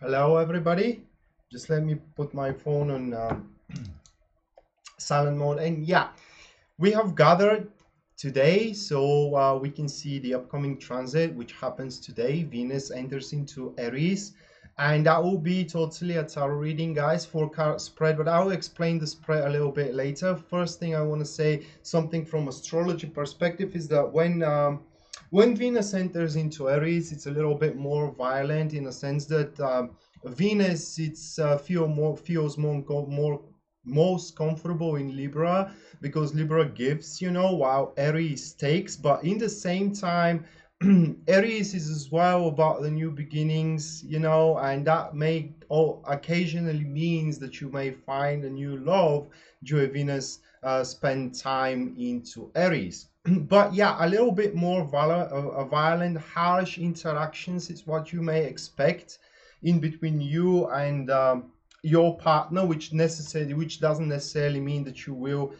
Hello everybody, just let me put my phone on silent mode. And yeah, we have gathered today so we can see the upcoming transit which happens today. Venus enters into Aries, and that will be totally a tarot reading, guys, for card spread, but I'll explain the spread a little bit later. First thing I want to say something from astrology perspective is that when Venus enters into Aries, it's a little bit more violent in a sense that Venus feels more most comfortable in Libra, because Libra gives, while Aries takes. But in the same time, Aries is as well about the new beginnings, and that may occasionally means that you may find a new love during Venus spend time into Aries. But yeah, a little bit more violent, harsh interactions is what you may expect in between you and your partner, which doesn't necessarily mean that you will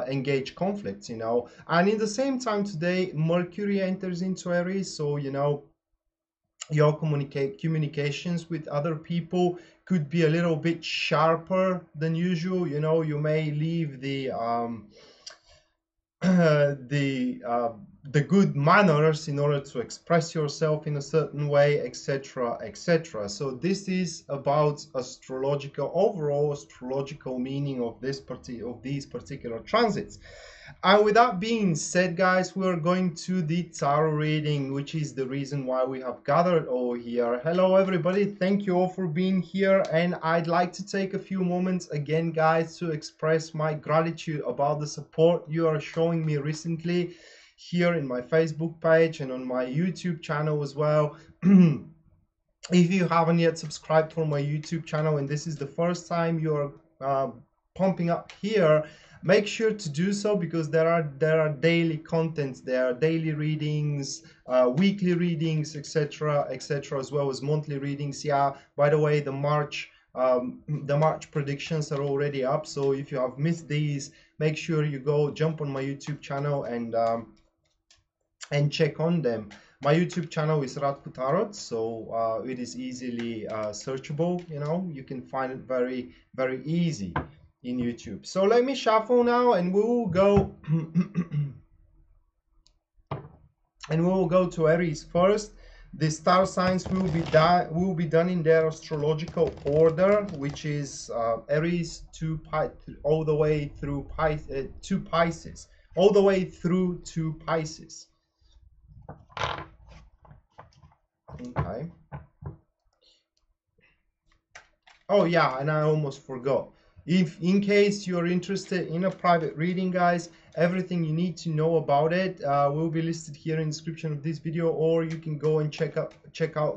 engage conflicts, And in the same time today, Mercury enters into Aries, so your communications with other people could be a little bit sharper than usual. You may leave the good manners in order to express yourself in a certain way, etc., etc. So this is about overall astrological meaning of these particular transits. And with that being said, guys, we're going to the tarot reading, which is the reason why we have gathered all here. Hello, everybody. Thank you all for being here. And I'd like to take a few moments again, guys, to express my gratitude about the support you are showing me recently here in my Facebook page and on my YouTube channel as well. If you haven't yet subscribed for my YouTube channel and this is the first time you're pumping up here, make sure to do so, because there are daily contents, there are daily readings, weekly readings, etc., etc., as well as monthly readings. Yeah, by the way, the March predictions are already up, so if you have missed these, make sure you go jump on my YouTube channel and check on them. My YouTube channel is Radko Tarot, so it is easily searchable. You can find it very, very easy in YouTube. So let me shuffle now, and we will go to Aries first. The star signs will be done in their astrological order, which is Aries all the way through to Pisces, all the way through to Pisces. Okay. Oh yeah, and I almost forgot. If in case you're interested in a private reading, guys, everything you need to know about it will be listed here in the description of this video, or you can go and check out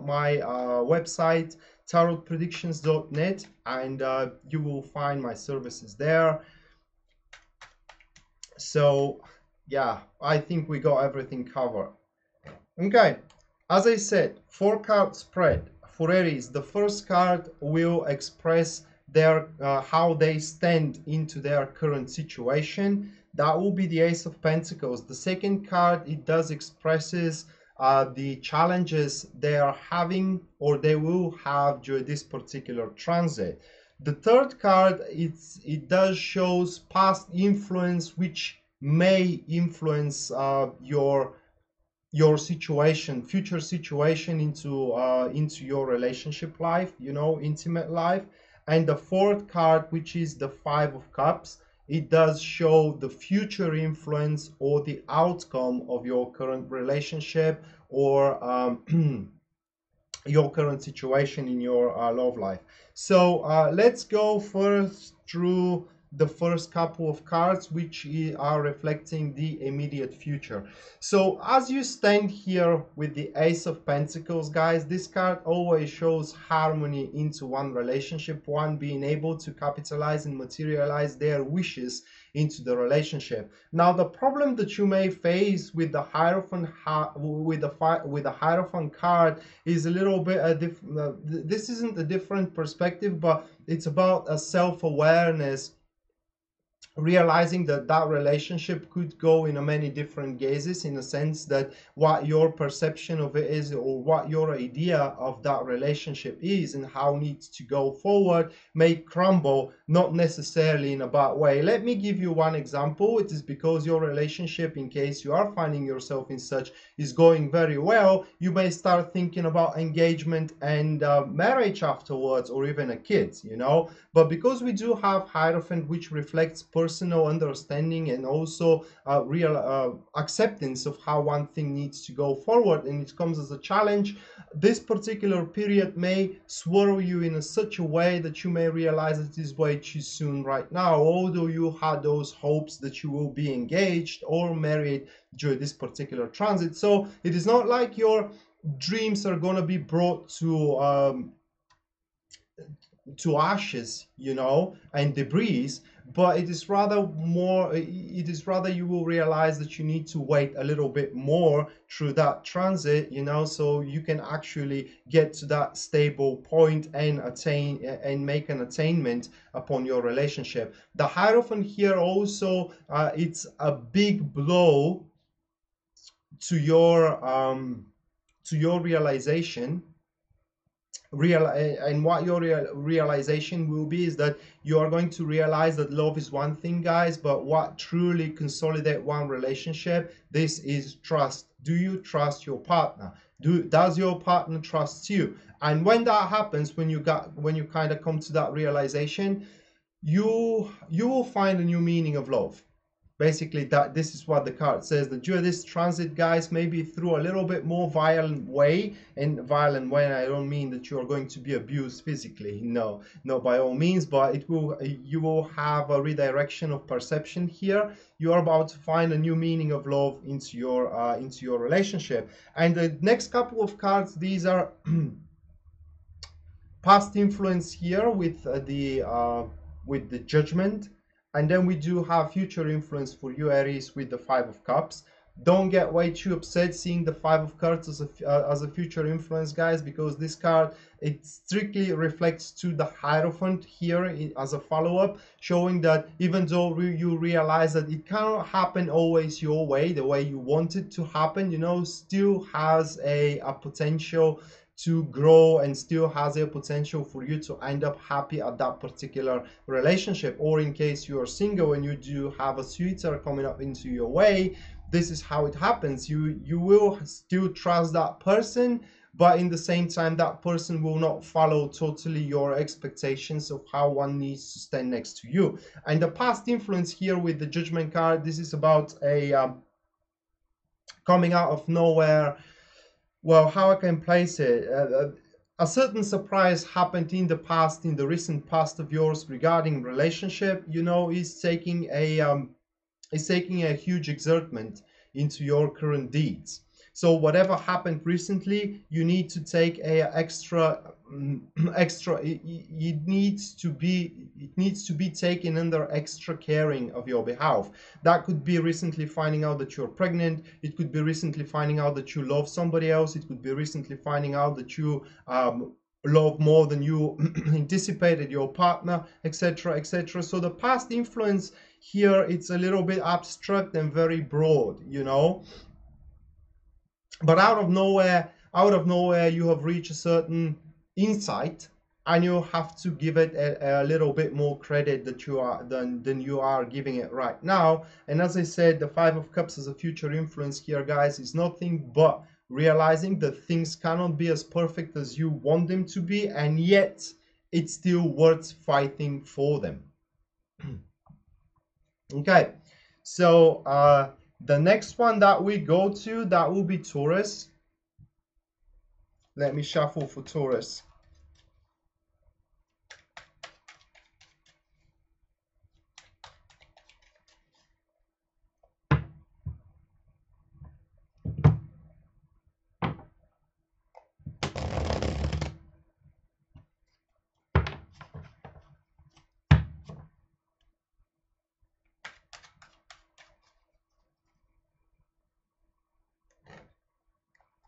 my website, tarotpredictions.net, and you will find my services there. So yeah, I think we got everything covered. Okay, as I said, 4-card spread for Aries. The first card will express their how they stand into their current situation. That will be the Ace of Pentacles. The second card, it does expresses the challenges they are having or they will have during this particular transit. The third card, it does shows past influence, which may influence your situation, future situation into your relationship life, intimate life. And the fourth card, which is the 5 of Cups, it does show the future influence or the outcome of your current relationship or your current situation in your love life. So let's go first through the first couple of cards, which are reflecting the immediate future. So as you stand here with the Ace of Pentacles, guys, this card always shows harmony into one relationship, one being able to capitalize and materialize their wishes into the relationship. Now, the problem that you may face with the Hierophant with the Hierophant card is a little bit this isn't a different perspective, but it's about a self-awareness realizing that that relationship could go in a many different gazes, in a sense that what your perception of it is, or what your idea of that relationship is and how it needs to go forward, may crumble, not necessarily in a bad way. Let me give you one example. It is because your relationship, in case you are finding yourself in such, is going very well, you may start thinking about engagement and marriage afterwards, or even a kid, you know. But because we do have Hierophant, which reflects personal understanding and also real acceptance of how one thing needs to go forward, and it comes as a challenge, this particular period may swirl you in such a way that you may realize it is way too soon right now, although you had those hopes that you will be engaged or married during this particular transit. So it is not like your dreams are going to be brought to ashes, you know, and debris, but it is rather you will realize that you need to wait a little bit more through that transit, you know, so you can actually get to that stable point and attain and make an attainment upon your relationship. The Hierophant here also, it's a big blow to your realization. And what your realization will be is that you are going to realize that love is one thing, guys, but what truly consolidate one relationship, this is trust. Do you trust your partner? Does your partner trust you? And when that happens, when you kind of come to that realization, you will find a new meaning of love. Basically, that this is what the card says, that during this transit, guys, maybe through a little bit more violent way. And violent way, I don't mean that you are going to be abused physically, no, by all means, but you will have a redirection of perception here. You are about to find a new meaning of love into your relationship. And the next couple of cards, these are past influence here with the Judgment. And then we do have future influence for you, Aries, with the Five of Cups. Don't get way too upset seeing the Five of Cups as a future influence, guys, because this card, it strictly reflects to the Hierophant here as a follow-up, showing that even though you realize that it cannot happen always your way, the way you want it to happen, you know, still has a potential to grow and still has a potential for you to end up happy at that particular relationship. Or in case you are single and you do have a suitor coming up into your way, this is how it happens. You will still trust that person, but in the same time that person will not follow totally your expectations of how one needs to stand next to you. And the past influence here with the Judgment card, this is about a coming out of nowhere. Well, how I can place it? A certain surprise happened in the recent past of yours regarding relationship. You know, is taking a huge exertment into your current deeds. So whatever happened recently, you need to take a extra. It needs to be taken under extra caring of your behalf. That could be recently finding out that you're pregnant. It could be recently finding out that you love somebody else. It could be recently finding out that you love more than you anticipated your partner, etc., etc. So the past influence here, it's a little bit abstract and very broad, you know. But out of nowhere, you have reached a certain insight, and you have to give it a little bit more credit than you are giving it right now. And as I said, the Five of Cups as a future influence here, guys, is nothing but realizing that things cannot be as perfect as you want them to be, and yet it's still worth fighting for them. Okay, so the next one that we go to, that will be Taurus. Let me shuffle for Taurus.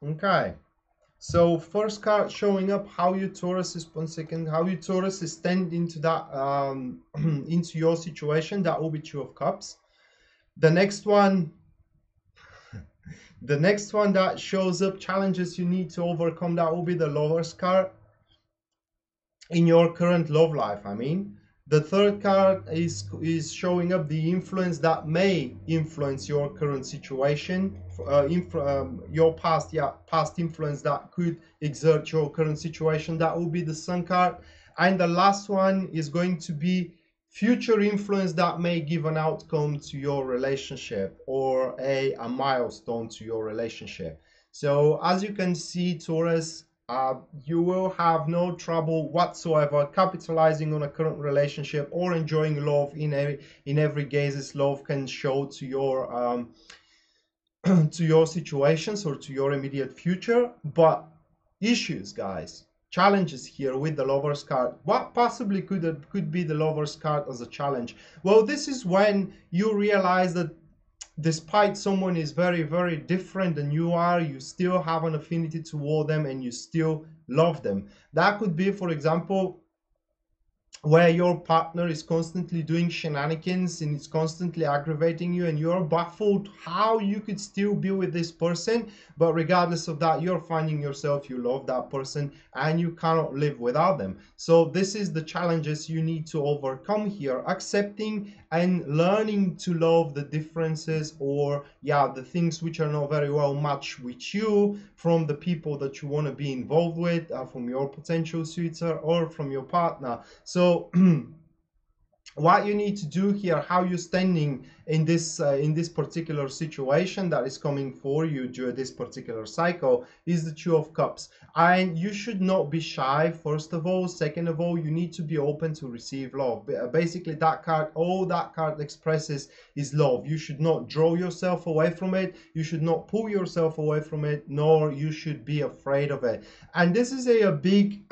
Okay, So first card showing up how you Taurus is 1 second, how you Taurus is stand into that into your situation. That will be Two of Cups. The next one, that shows up challenges you need to overcome. That will be the Lover's card in your current love life. I mean, the third card is showing up the influence that may influence your current situation, your past, past influence that could exert your current situation. That will be the Sun card. And the last one is going to be future influence that may give an outcome to your relationship or a milestone to your relationship. So as you can see, Taurus, you will have no trouble whatsoever capitalizing on a current relationship or enjoying love in every gaze love can show to your to your situations or to your immediate future. But issues, guys, challenges here with the Lover's card. What possibly could be the Lover's card as a challenge? Well, this is when you realize that despite someone is very, very different than you are, you still have an affinity toward them and you still love them. That could be, for example, where your partner is constantly doing shenanigans and it's constantly aggravating you and you're baffled how you could still be with this person, but regardless of that, you're finding yourself, you love that person and you cannot live without them. So this is the challenges you need to overcome here, accepting and learning to love the differences or the things which are not very well matched with you from the people that you want to be involved with, from your potential suitor or from your partner. So what you need to do here, how you're standing in this particular situation that is coming for you during this particular cycle, is the Two of Cups. And you should not be shy, first of all. Second of all, you need to be open to receive love. Basically, that card, all that card expresses is love. You should not draw yourself away from it. You should not pull yourself away from it, nor you should be afraid of it. And this is a big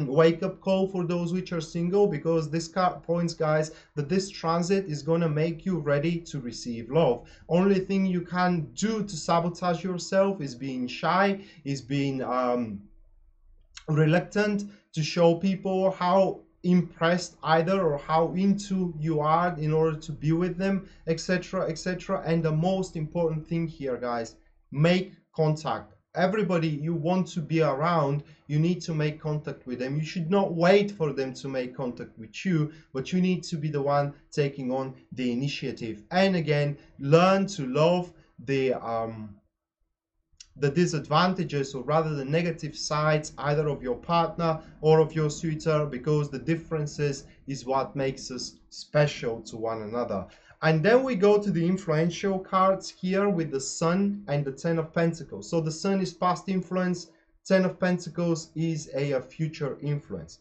wake-up call for those which are single, because this card points, guys, that this transit is going to make you ready to receive love. Only thing you can do to sabotage yourself is being shy, is being reluctant to show people how impressed either or how into you are in order to be with them, etc., etc. And the most important thing here, guys, make contact. Everybody you want to be around, you need to make contact with them. You should not wait for them to make contact with you, but you need to be the one taking on the initiative. And again, learn to love the disadvantages, or rather the negative sides, either of your partner or of your suitor, because the differences is what makes us special to one another. And then we go to the influential cards here with the Sun and the Ten of Pentacles. So the Sun is past influence, Ten of Pentacles is a future influence.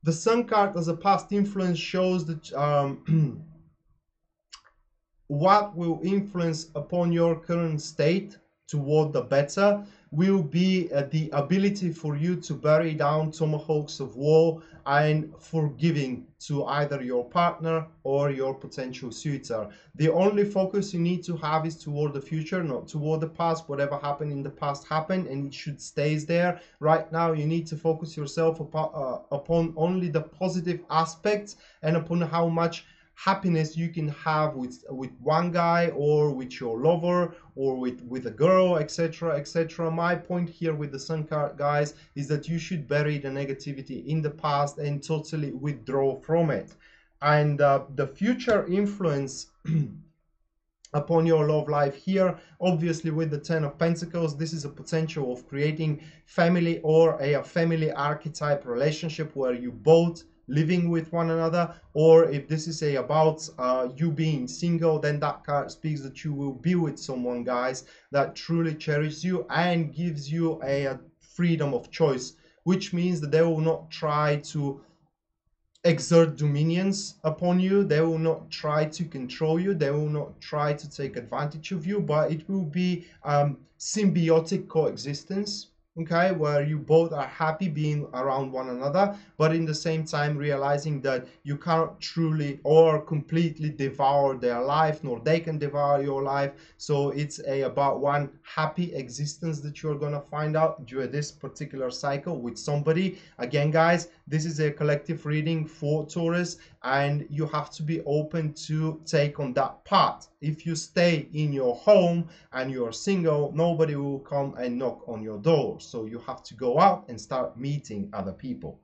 The Sun card as a past influence shows that what will influence upon your current state toward the better will be the ability for you to bury down tomahawks of war and forgiving to either your partner or your potential suitor. The only focus you need to have is toward the future, not toward the past. Whatever happened in the past happened and it should stay there. Right now you need to focus yourself upon only the positive aspects and upon how much happiness you can have with one guy or with your lover or with a girl, etc., etc. My point here with the Sun card, guys, is that you should bury the negativity in the past and totally withdraw from it. And the future influence upon your love life here, obviously with the Ten of Pentacles, this is a potential of creating family or a family archetype relationship where you both living with one another. Or if this is about you being single, then that card speaks that you will be with someone, guys, that truly cherishes you and gives you a freedom of choice, which means that they will not try to exert dominions upon you. They will not try to control you. They will not try to take advantage of you, but it will be symbiotic coexistence. okay, where you both are happy being around one another, but in the same time realizing that you can't truly or completely devour their life, nor they can devour your life. So it's about one happy existence that you're gonna find out during this particular cycle with somebody. Again, guys, this is a collective reading for Taurus, and you have to be open to take on that part. If you stay in your home and you're single, nobody will come and knock on your door. So you have to go out and start meeting other people.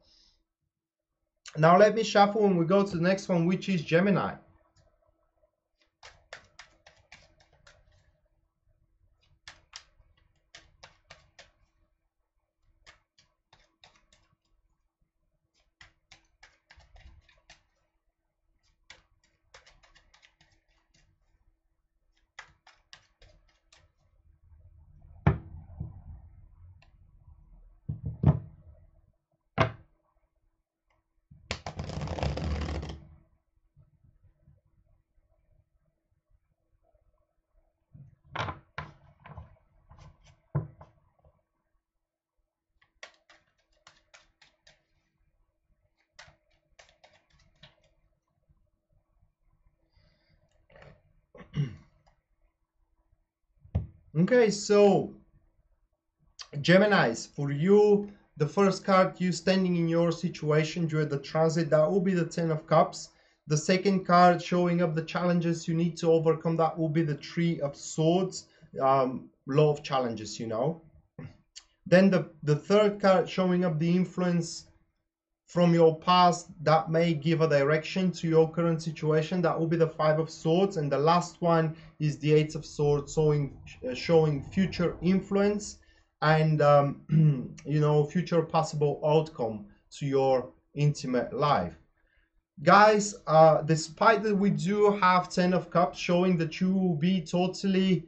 Now let me shuffle and we go to the next one, which is Gemini. Okay, so Geminis, for you, the first card, you standing in your situation during the transit, that will be the Ten of Cups. The second card showing up the challenges you need to overcome, that will be the Three of Swords, lot of challenges, you know. Then the third card showing up the influence from your past that may give a direction to your current situation, that will be the Five of Swords. And the last one is the Eight of Swords, showing future influence and you know, future possible outcome to your intimate life. Guys, despite that we do have Ten of Cups showing that you will be totally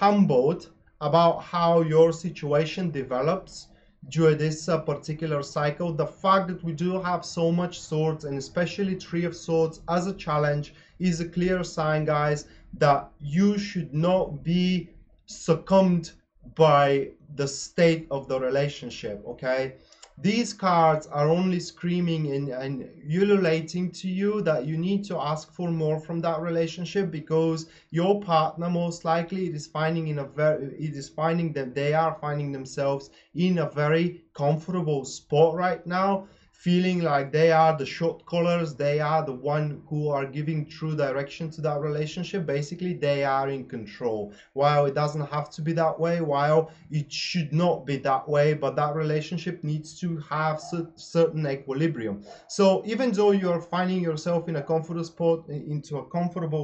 humbled about how your situation develops during this particular cycle. The fact that we do have so much swords, and especially Three of Swords as a challenge, is a clear sign, guys, that you should not be succumbed by the state of the relationship, okay? These cards are only screaming and ululating to you that you need to ask for more from that relationship, because your partner most likely is finding that they are finding themselves in a very comfortable spot right now, feeling like they are the shot callers, they are the one who are giving true direction to that relationship. Basically, they are in control. While it doesn't have to be that way, while it should not be that way, but that relationship needs to have certain equilibrium. So even though you are finding yourself in a comfortable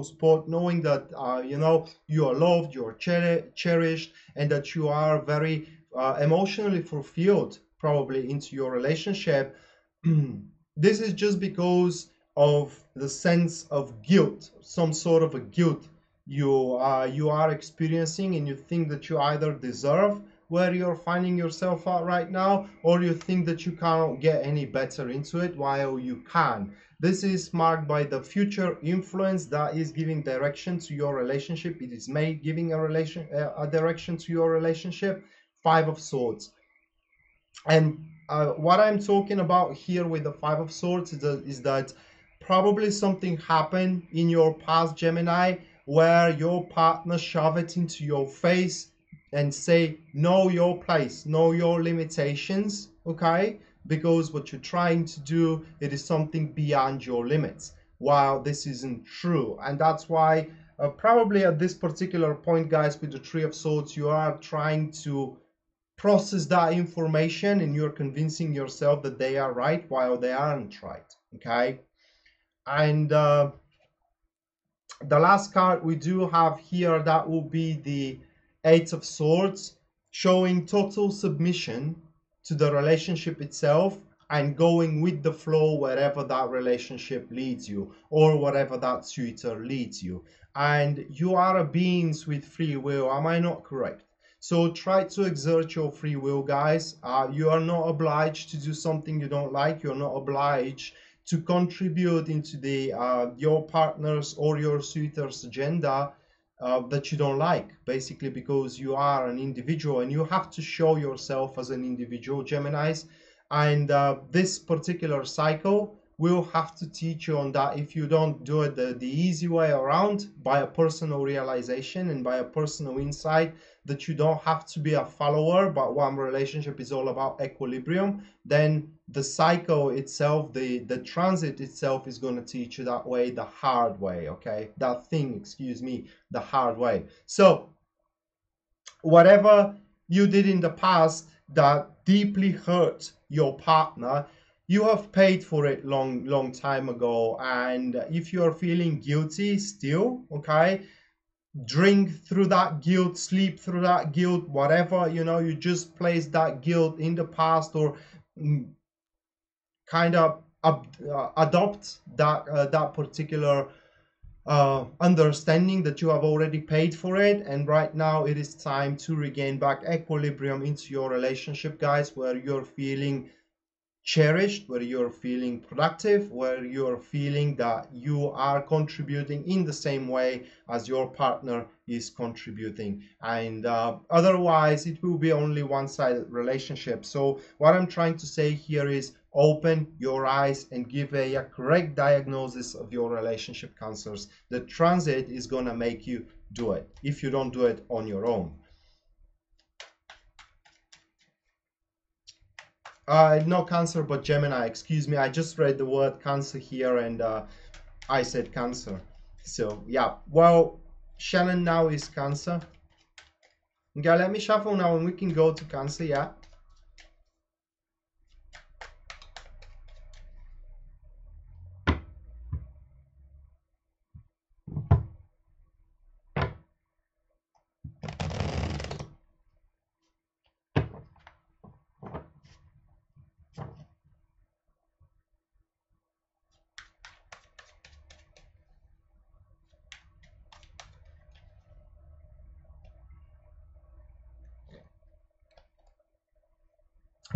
spot, knowing that you know, you are loved, you are cherished, and that you are very emotionally fulfilled probably into your relationship, this is just because of the sense of guilt, some sort of a guilt you are experiencing, and you think that you either deserve where you're finding yourself at right now, or you think that you cannot get any better into it while you can. This is marked by the future influence that is giving direction to your relationship. It is giving a direction to your relationship. Five of Swords. And what I'm talking about here with the Five of Swords is that probably something happened in your past, Gemini, where your partner shove it into your face and say, know your place, know your limitations, okay? Because what you're trying to do, it is something beyond your limits, while this isn't true. And that's why probably at this particular point, guys, with the Three of Swords, you are trying to process that information, and you're convincing yourself that they are right while they aren't right, okay? And the last card we do have here, that will be the Eight of Swords, showing total submission to the relationship itself and going with the flow wherever that relationship leads you, or wherever that suitor leads you. And you are a beings with free will, am I not correct? So try to exert your free will, guys. You are not obliged to do something you don't like. You're not obliged to contribute into the your partner's or your suitor's agenda that you don't like, basically, because you are an individual and you have to show yourself as an individual, Geminis. And this particular cycle will have to teach you on that. If you don't do it the easy way around, by a personal realization and by a personal insight, that you don't have to be a follower, but one relationship is all about equilibrium, then the cycle itself, the transit itself is going to teach you that way, the hard way, okay? That thing, excuse me, the hard way. So whatever you did in the past that deeply hurt your partner, you have paid for it long time ago. And if you are feeling guilty still, okay, drink through that guilt, sleep through that guilt, whatever, you know, you just place that guilt in the past, or kind of adopt that particular understanding that you have already paid for it. And right now it is time to regain back equilibrium into your relationship, guys, where you're feeling cherished, where you're feeling productive, where you're feeling that you are contributing in the same way as your partner is contributing. And otherwise it will be only one-sided relationship. So what I'm trying to say here is open your eyes and give a correct diagnosis of your relationship, Cancers. The transit is gonna make you do it if you don't do it on your own. No Cancer, but Gemini, excuse me. I just read the word Cancer here and I said Cancer. So yeah, well, Shannon now is Cancer. Okay, let me shuffle now and we can go to Cancer, yeah.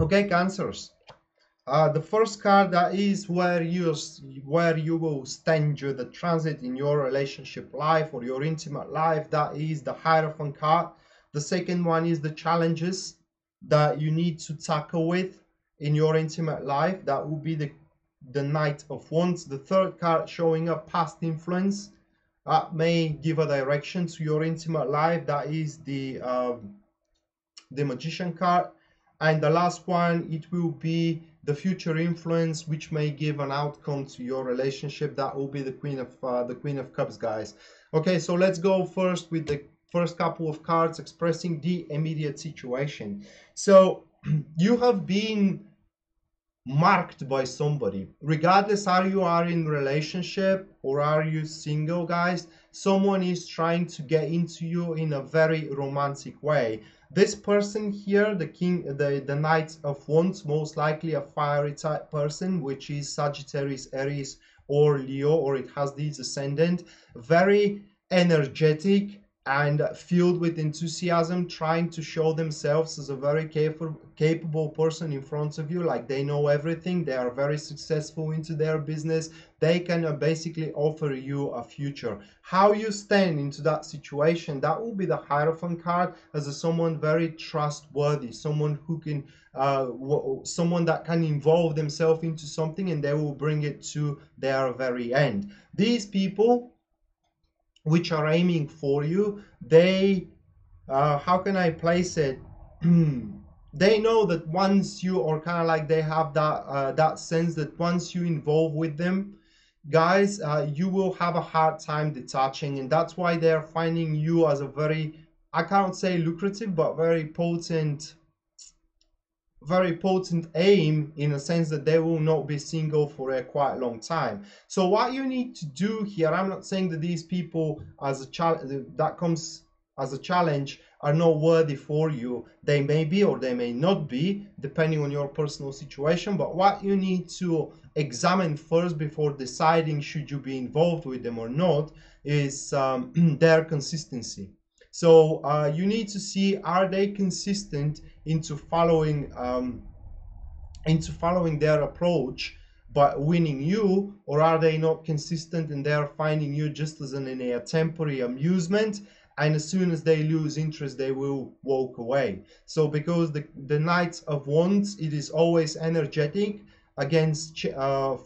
Okay, Cancers. The first card, that is where you will stand during the transit in your relationship life or your intimate life. That is the Hierophant card. The second one is the challenges that you need to tackle with in your intimate life. That will be the Knight of Wands. The third card showing up past influence. That may give a direction to your intimate life. That is the Magician card. And the last one, it will be the future influence, which may give an outcome to your relationship. That will be the Queen of Cups, guys. Okay, so let's go first with the first couple of cards expressing the immediate situation. So you have been marked by somebody, regardless how you are in relationship or are you single, guys. Someone is trying to get into you in a very romantic way. This person here, the Knight of Wands, most likely a fiery type person, which is Sagittarius, Aries, or Leo, or it has these ascendant. Very energetic and filled with enthusiasm, trying to show themselves as a very capable person in front of you, like they know everything, they are very successful into their business, they can basically offer you a future. How you stand into that situation, that will be the Hierophant card, as someone very trustworthy, someone who can someone that can involve themselves into something and they will bring it to their very end. These people which are aiming for you, they how can I place it, they know that once you, or kind of like they have that that sense that once you involve with them, guys, you will have a hard time detaching. And that's why they're finding you as a very, I can't say lucrative, but very potent aim, in a sense that they will not be single for a quite long time. So what you need to do here, I'm not saying that these people as a challenge that comes as a challenge are not worthy for you. They may be or they may not be, depending on your personal situation. But what you need to examine first before deciding should you be involved with them or not is their consistency. So you need to see, are they consistent into following their approach by winning you, or are they not consistent and they are finding you just as a temporary amusement, and as soon as they lose interest they will walk away? So because the Knight of Wands, it is always energetic against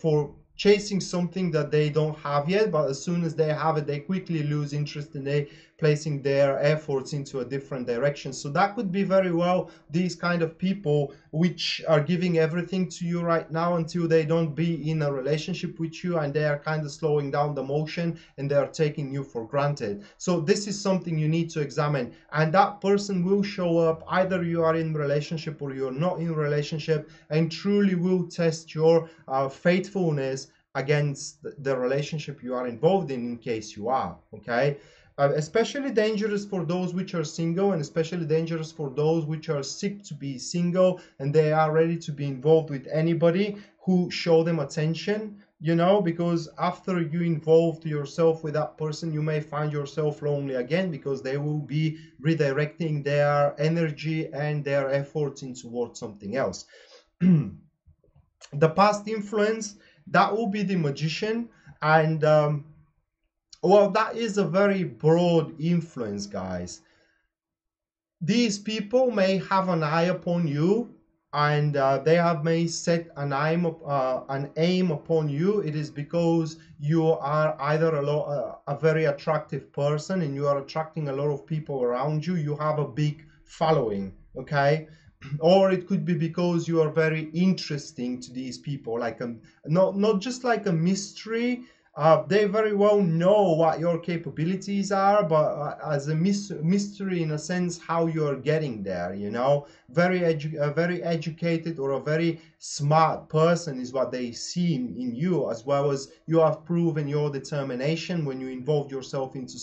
for chasing something that they don't have yet, but as soon as they have it they quickly lose interest and they placing their efforts into a different direction. So that could be very well these kind of people which are giving everything to you right now until they don't be in a relationship with you, and they are kind of slowing down the motion and they are taking you for granted. So this is something you need to examine, and that person will show up either you are in relationship or you're not in relationship, and truly will test your faithfulness against the relationship you are involved in case you are. Okay. Especially dangerous for those which are single, and especially dangerous for those which are sick to be single and they are ready to be involved with anybody who show them attention, you know, because after you involved yourself with that person you may find yourself lonely again, because they will be redirecting their energy and their efforts in towards something else. The past influence, that will be the Magician, and well, that is a very broad influence, guys. These people may have an eye upon you, and they have may set an aim upon you. It is because you are either a very attractive person and you are attracting a lot of people around you. You have a big following, okay? Or it could be because you are very interesting to these people, like not just like a mystery. They very well know what your capabilities are, but as a mystery in a sense how you are getting there, you know. A very educated or a very smart person is what they see in you, as well as you have proven your determination when you involve yourself into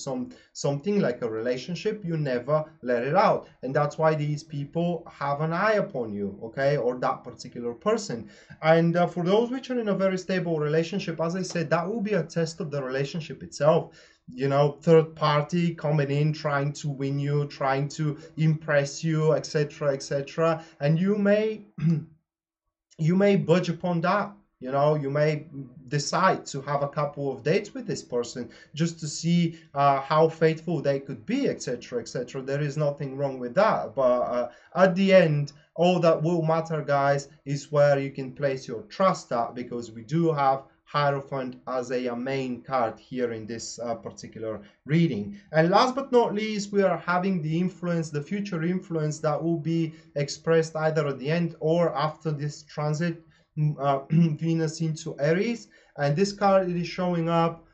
something like a relationship. You never let it out, and that's why these people have an eye upon you, okay, or that particular person. And for those which are in a very stable relationship, as I said, that will be a test of the relationship itself. You know, third party coming in, trying to win you, trying to impress you, etc., etc. And you may you may budge upon that. You know, you may decide to have a couple of dates with this person just to see how faithful they could be, etc., etc. There is nothing wrong with that, but at the end, all that will matter, guys, is where you can place your trust at, because we do have Hierophant as a main card here in this particular reading. And last but not least, we are having the influence, the future influence that will be expressed either at the end or after this transit, Venus into Aries. And this card, it is showing up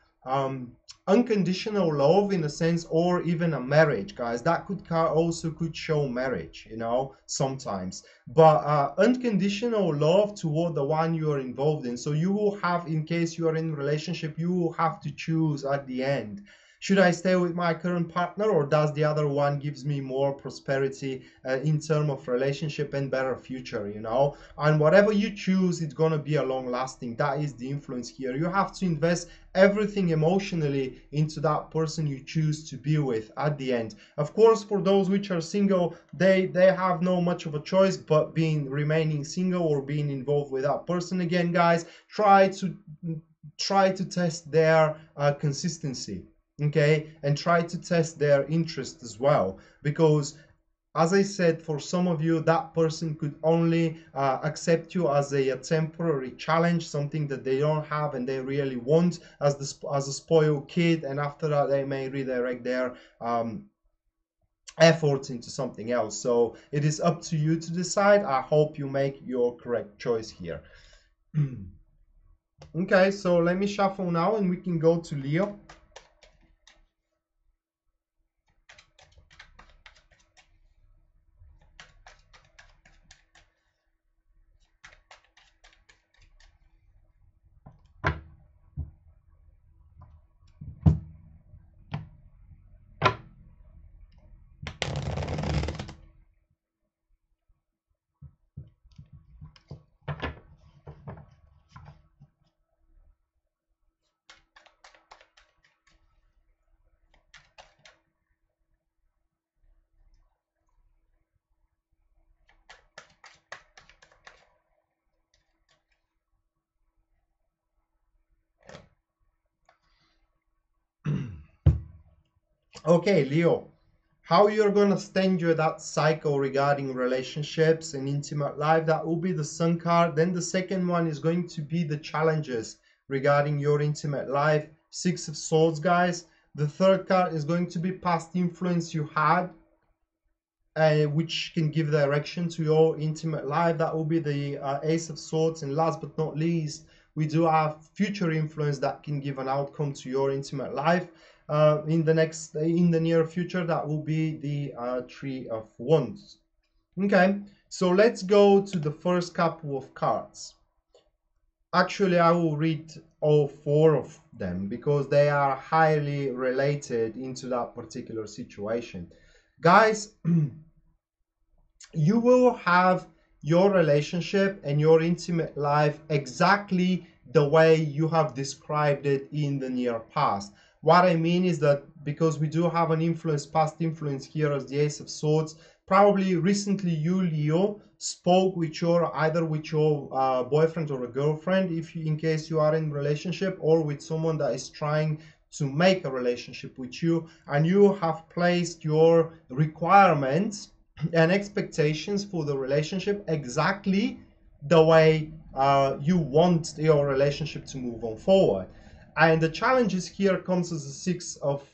unconditional love in a sense, or even a marriage, guys. That also could show marriage, you know, sometimes. But unconditional love toward the one you are involved in. So you will have, in case you are in a relationship, you will have to choose at the end, should I stay with my current partner, or does the other one gives me more prosperity in terms of relationship and better future, you know? And whatever you choose, it's gonna be a long lasting. That is the influence here. You have to invest everything emotionally into that person you choose to be with at the end. Of course, for those which are single, they have no much of a choice but remaining single or being involved with that person. Again, guys, try to test their consistency, okay, and try to test their interest as well, because as I said, for some of you, that person could only accept you as a temporary challenge, something that they don't have and they really want, as a spoiled kid, and after that they may redirect their efforts into something else. So it is up to you to decide. I hope you make your correct choice here. Okay, so let me shuffle now and we can go to Leo. Okay, Leo, how you're going to stand your that cycle regarding relationships and intimate life, that will be the Sun card. Then the second one is going to be the challenges regarding your intimate life, Six of Swords, guys. The third card is going to be past influence you had, which can give direction to your intimate life. That will be the Ace of Swords. And last but not least, we do have future influence that can give an outcome to your intimate life in the near future. That will be the Three of Wands. Okay, so let's go to the first couple of cards. Actually, I will read all four of them because they are highly related into that particular situation. Guys, you will have your relationship and your intimate life exactly the way you have described it in the near past. What I mean is that because we do have an influence, past influence here as the Ace of Swords, probably recently you, Leo, spoke with either with your boyfriend or a girlfriend, if you, in case you are in relationship, or with someone that is trying to make a relationship with you, and you have placed your requirements and expectations for the relationship exactly the way you want your relationship to move on forward. And the challenges here comes as a six of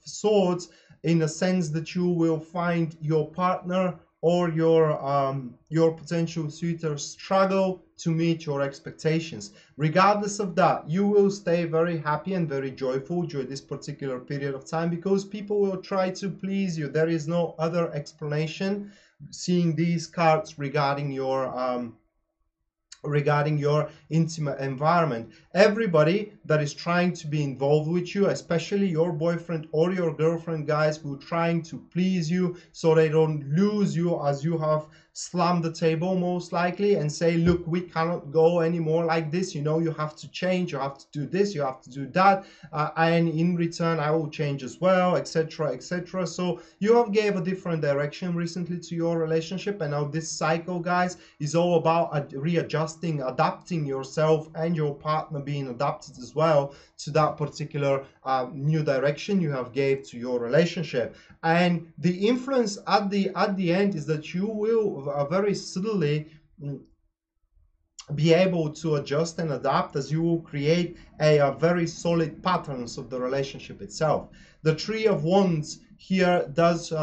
swords, in a sense that you will find your partner or your potential suitor struggle to meet your expectations. Regardless of that, you will stay very happy and very joyful during this particular period of time because people will try to please you. There is no other explanation. Seeing these cards regarding your intimate environment, everybody that is trying to be involved with you, especially your boyfriend or your girlfriend, guys, will trying to please you so they don't lose you, as you have slammed the table most likely and say, look, we cannot go anymore like this, you have to change, you have to do this, you have to do that, and in return I will change as well, etc., etc. So you have gave a different direction recently to your relationship, and now this cycle, guys, is all about readjusting, adapting yourself and your partner being adapted as well to that particular new direction you have gave to your relationship. And the influence at the end is that you will very subtly be able to adjust and adapt, as you will create a very solid patterns of the relationship itself. The Three of Wands here does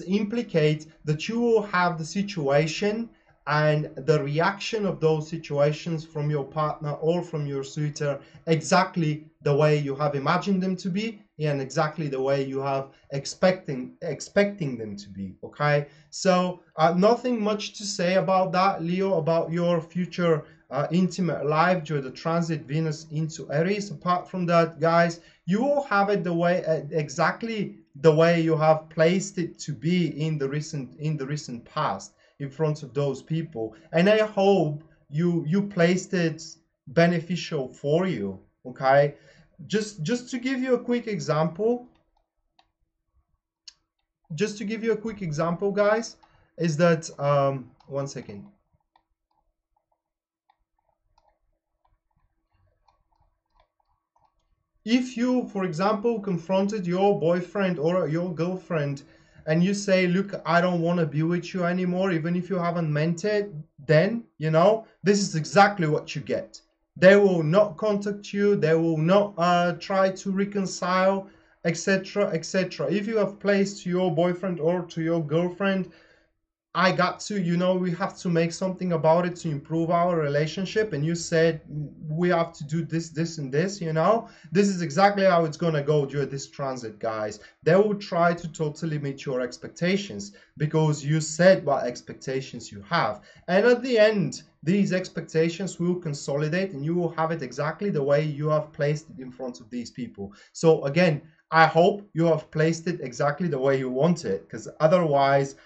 implicate that you will have the situation and the reaction of those situations from your partner or from your suitor exactly the way you have imagined them to be, and exactly the way you have expecting them to be. Okay, so nothing much to say about that, Leo, about your future intimate life during the transit Venus into Aries. Apart from that, guys, you will have it the way exactly the way you have placed it to be in the recent past in front of those people, and I hope you placed it beneficial for you. Okay, just to give you a quick example, guys, is that one second. If you, for example, confronted your boyfriend or your girlfriend and you say, look, I don't want to be with you anymore, even if you haven't meant it, then, this is exactly what you get. They will not contact you. They will not try to reconcile, etc., etc. If you have placed to your boyfriend or to your girlfriend, I got to, we have to make something about it to improve our relationship, and you said we have to do this, this, and this, this is exactly how it's going to go during this transit, guys. They will try to totally meet your expectations because you said what expectations you have. And at the end, these expectations will consolidate and you will have it exactly the way you have placed it in front of these people. So again, I hope you have placed it exactly the way you want it, because otherwise,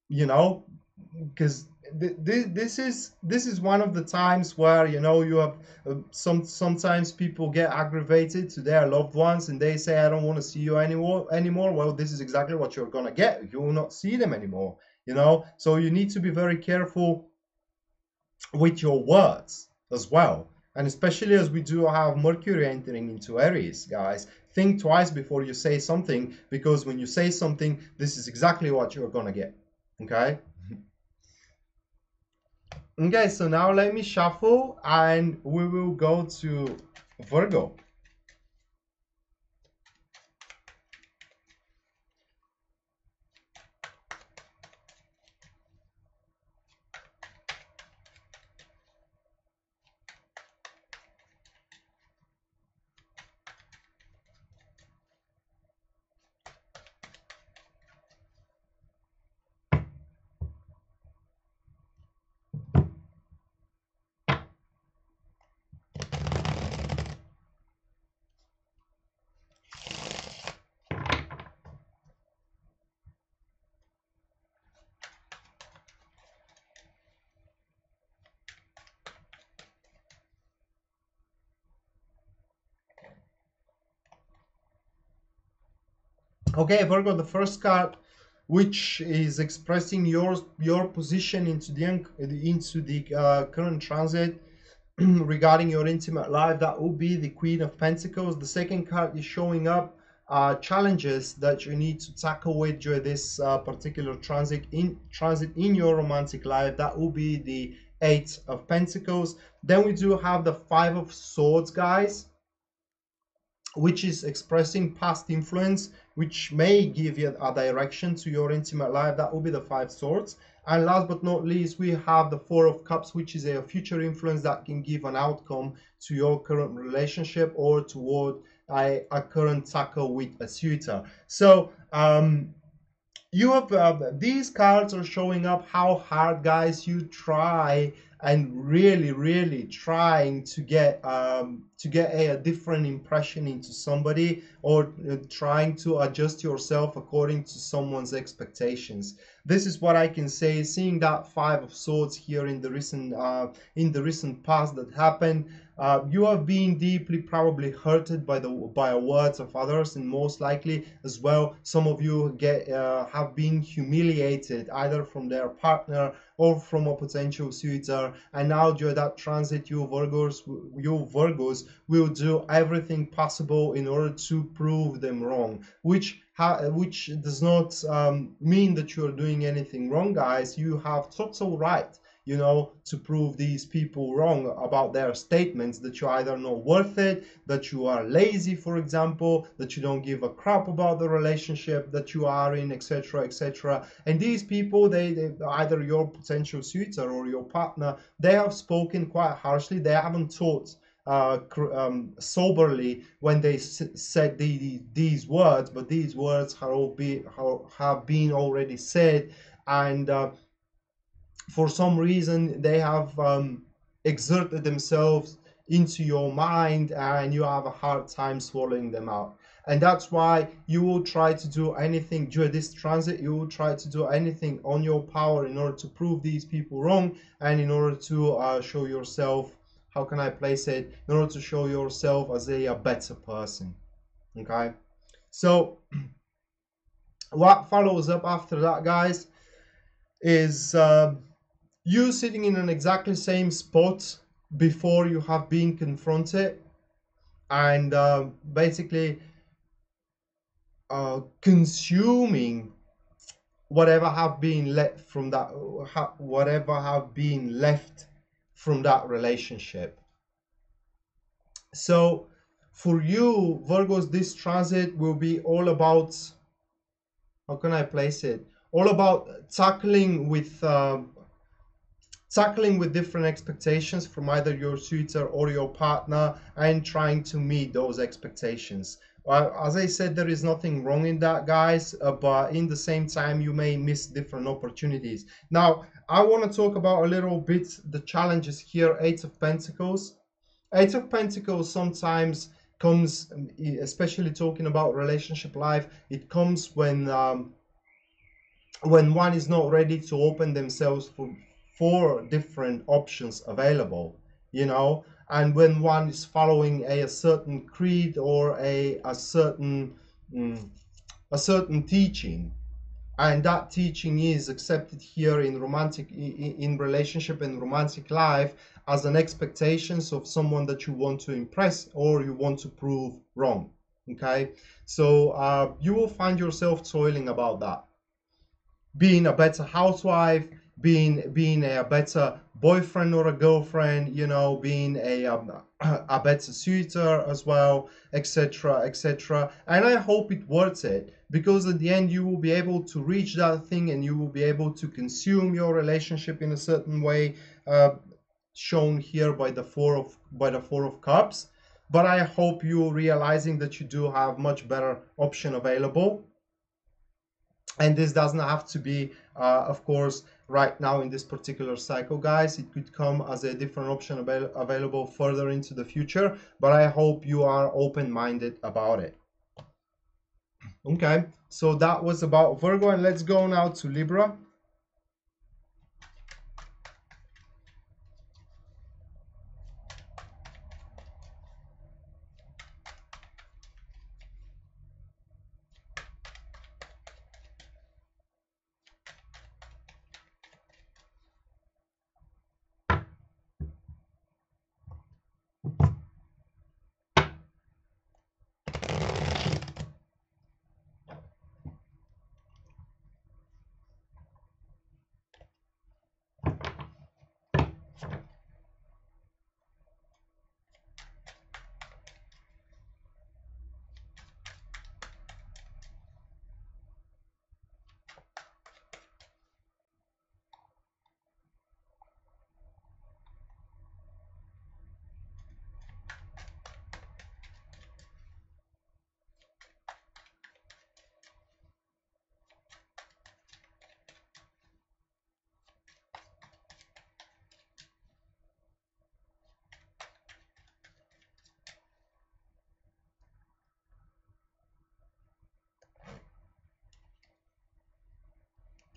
because this is one of the times where you have sometimes people get aggravated to their loved ones and they say, I don't want to see you anymore. Well, this is exactly what you're gonna get. You will not see them anymore. So you need to be very careful with your words as well, And especially as we do have Mercury entering into Aries, guys, think twice before you say something, because when you say something, this is exactly what you're gonna get. Okay? Okay, so now let me shuffle and we will go to Virgo. Okay, Virgo, the first card, which is expressing your position into the current transit regarding your intimate life, that will be the Queen of Pentacles. The second card is showing up challenges that you need to tackle with during this particular transit in your romantic life. That will be the Eight of Pentacles. Then we do have the Five of Swords, guys, which is expressing past influence, which may give you a direction to your intimate life. That will be the Five Swords. And last but not least, we have the Four of Cups, which is a future influence that can give an outcome to your current relationship or toward a current tackle with a suitor. So you have these cards are showing up how hard, guys, you try and really trying to get a different impression into somebody, or trying to adjust yourself according to someone's expectations. This is what I can say, seeing that Five of Swords here in the recent past that happened. You have been deeply probably hurted by the words of others, and most likely as well some of you have been humiliated either from their partner or from a potential suitor, and now during that transit, you Virgos will do everything possible in order to prove them wrong, which does not mean that you're doing anything wrong, guys. You have total right, you know, to prove these people wrong about their statements, that you're either not worth it, that you are lazy, for example, that you don't give a crap about the relationship that you are in, etc., etc. And these people, they either your potential suitor or your partner, they have spoken quite harshly. They haven't taught soberly when they said these words, but these words have been already said, and for some reason they have exerted themselves into your mind, and you have a hard time swallowing them out. And that's why you will try to do anything during this transit. You will try to do anything on your power in order to prove these people wrong, and in order to show yourself, how can I place it, in order to show yourself as a better person. Okay, so what follows up after that, guys, is you sitting in an exactly same spot before you have been confronted, and basically consuming whatever have been left from that relationship. So for you Virgos, this transit will be all about, how can I place it, all about tackling with different expectations from either your suitor or your partner, and trying to meet those expectations. As I said, there is nothing wrong in that, guys, but in the same time you may miss different opportunities. Now I want to talk about a little bit the challenges here. Eight of Pentacles. Eight of Pentacles sometimes comes, especially talking about relationship life, it comes when one is not ready to open themselves for different options available, you know, and when one is following a certain creed or a certain teaching. and that teaching is accepted here in in relationship and romantic life as an expectations of someone that you want to impress or you want to prove wrong. Okay, so you will find yourself toiling about that, being a better housewife, being a better boyfriend or a girlfriend, you know, being a better suitor as well, etc., etc. And I hope it worth it, because at the end you will be able to reach that thing and you will be able to consume your relationship in a certain way, shown here by the four of cups. But I hope you're realizing that you do have much better option available, and this doesn't have to be of course right now in this particular cycle, guys. It could come as a different option available further into the future, but I hope you are open-minded about it. Okay, so that was about Virgo, and let's go now to Libra.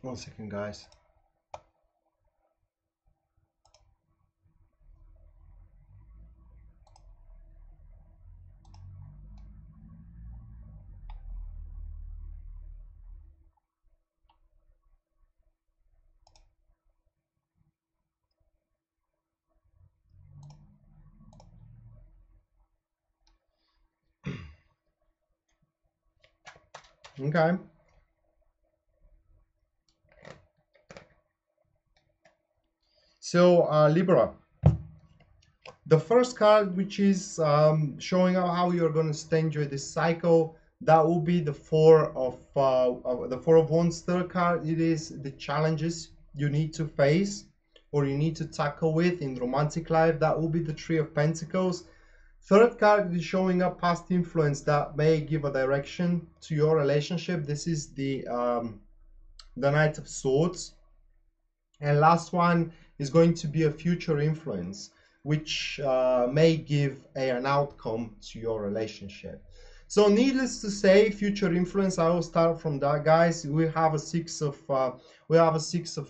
One second, guys. Okay, so Libra, the first card, which is showing out how you're going to enjoy this cycle, that will be the Four of Wands. Third card, it is the challenges you need to face or you need to tackle with in romantic life. That will be the Three of Pentacles. Third card is showing up past influence that may give a direction to your relationship. This is the Knight of Swords. And last one is going to be a future influence, which may give an outcome to your relationship. So needless to say, future influence, I will start from that, guys. We have a Six of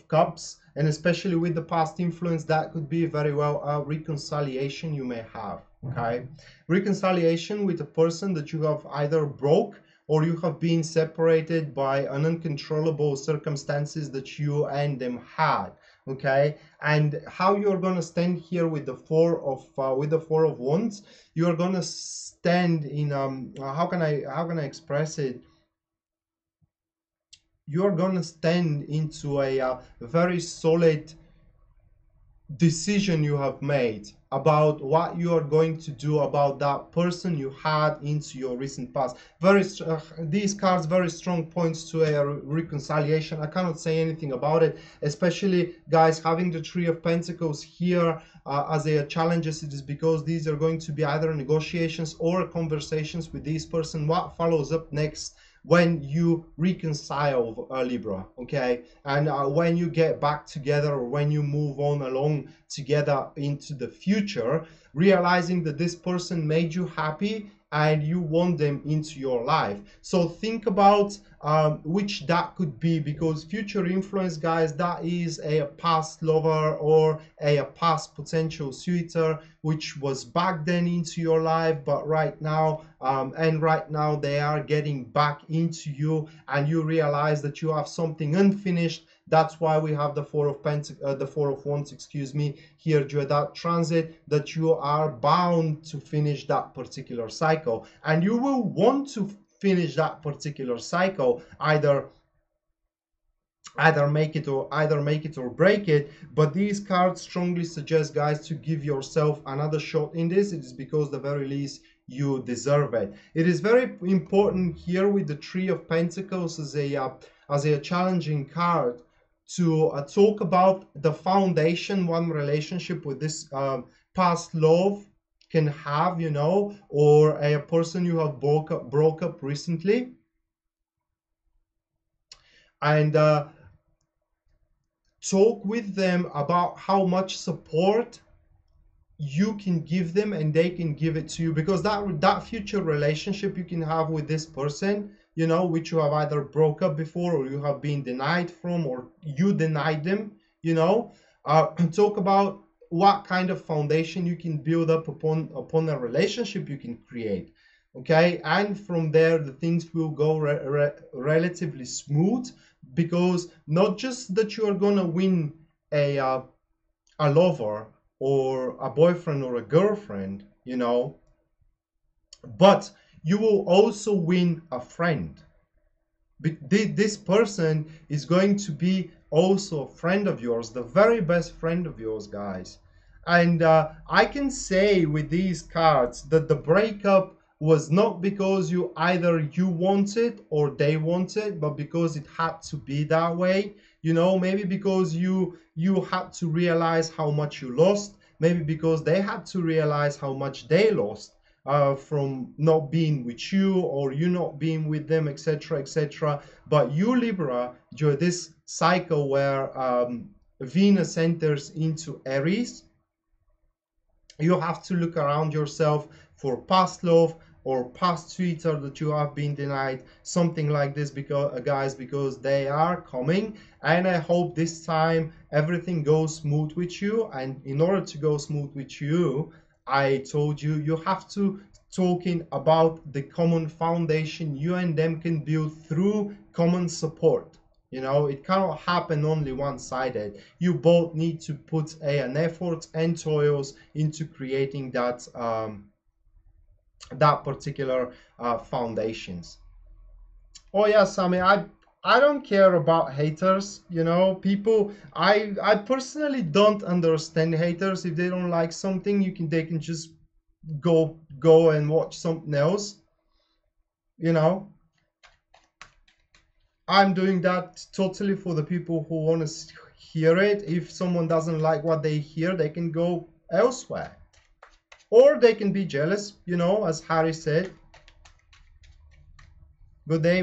Cups, and especially with the past influence, that could be very well a reconciliation you may have. Okay, reconciliation with a person that you have either broke or you have been separated by an uncontrollable circumstances that you and them had. Okay, and how you're gonna stand here with the Four of Wands, you're gonna stand in how can I express it? You're gonna stand into a very solid decision you have made about what you are going to do about that person you had into your recent past. These cards very strong points to a reconciliation. I cannot say anything about it, especially guys having the Three of Pentacles here as a challenges. It is because these are going to be either negotiations or conversations with this person. What follows up next when you reconcile, Libra, okay, and when you get back together, or when you move on along together into the future, realizing that this person made you happy and you want them into your life. So think about which that could be, because future influence, guys, that is a past lover or a past potential suitor which was back then into your life, but right now right now they are getting back into you, and you realize that you have something unfinished. That's why we have the Four of Wands, excuse me, here during that transit, that you are bound to finish that particular cycle, and you will want to finish that particular cycle, either make it or break it. But these cards strongly suggest, guys, to give yourself another shot in this. It is because the very least you deserve it. It is very important here with the Three of Pentacles as a challenging card to talk about the foundation one relationship with this past love can have, you know, or a person you have broke up recently, and talk with them about how much support you can give them and they can give it to you, because that future relationship you can have with this person, you know, which you have either broke up before, or you have been denied from, or you denied them, you know, talk about what kind of foundation you can build up upon a relationship you can create. Okay, and from there the things will go relatively smooth, because not just that you are gonna win a lover or a boyfriend or a girlfriend, you know, but you will also win a friend. This person is going to be also a friend of yours, the very best friend of yours, guys. And I can say with these cards that the breakup was not because you wanted or they wanted, but because it had to be that way. You know, maybe because you had to realize how much you lost, maybe because they had to realize how much they lost from not being with you, or you not being with them, etc., etc. But you, Libra, during this cycle where Venus enters into Aries, you have to look around yourself for past love or past suitor that you have been denied, something like this, because guys, because they are coming. And I hope this time everything goes smooth with you. And in order to go smooth with you, I told you, you have to talking about the common foundation you and them can build through common support. You know, it cannot happen only one-sided. You both need to put an effort and toils into creating that that particular foundations. Oh yeah, Sammy, I don't care about haters. You know, people. I personally don't understand haters. If they don't like something, they can just go and watch something else. You know, I'm doing that totally for the people who want to hear it. If someone doesn't like what they hear, they can go elsewhere. Or they can be jealous, you know, as Harry said. Good day,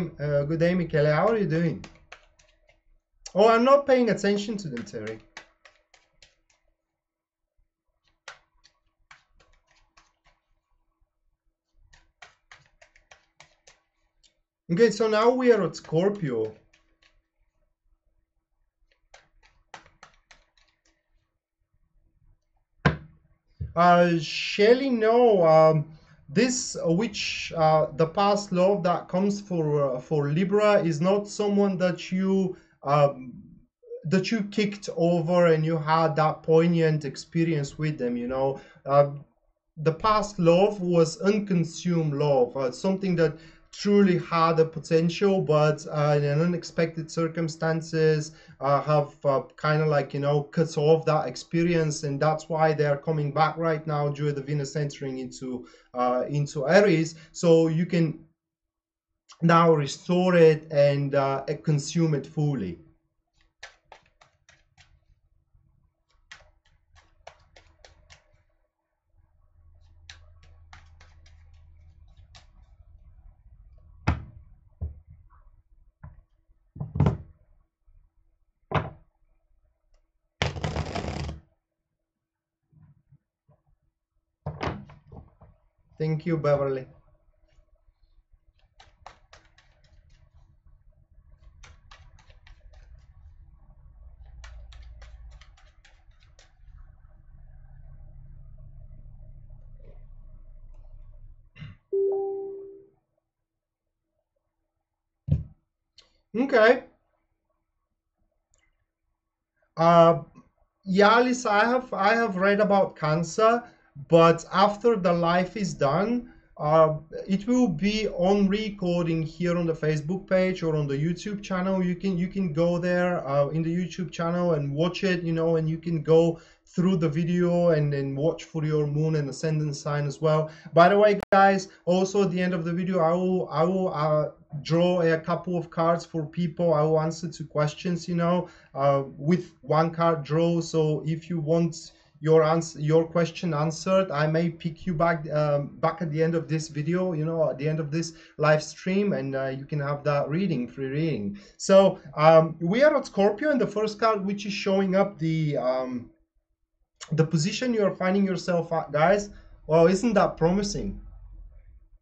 Michele. How are you doing? Oh, I'm not paying attention to them, Terry. Okay, so now we are at Scorpio. Shelly, no. This which the past love that comes for Libra is not someone that you kicked over and you had that poignant experience with them. You know, the past love was unconsumed love, something that truly had a potential, but in unexpected circumstances have kind of like, you know, cut off that experience. And that's why they are coming back right now due to the Venus entering into Aries, so you can now restore it and consume it fully. Thank you, Beverly. Okay. Uh, yeah, Lisa, I have read about Cancer, but after the life is done, it will be on recording here on the Facebook page or on the YouTube channel. You can go there in the YouTube channel and watch it, and you can go through the video and then watch for your moon and ascendant sign as well. By the way, guys, also at the end of the video, I will draw a couple of cards for people. I will answer to questions, with one card draw. So if you want your question answered, I may pick you back at the end of this video, at the end of this live stream, and you can have that free reading. So we are at Scorpio, and the first card which is showing up, the position you are finding yourself at, guys. Well, isn't that promising?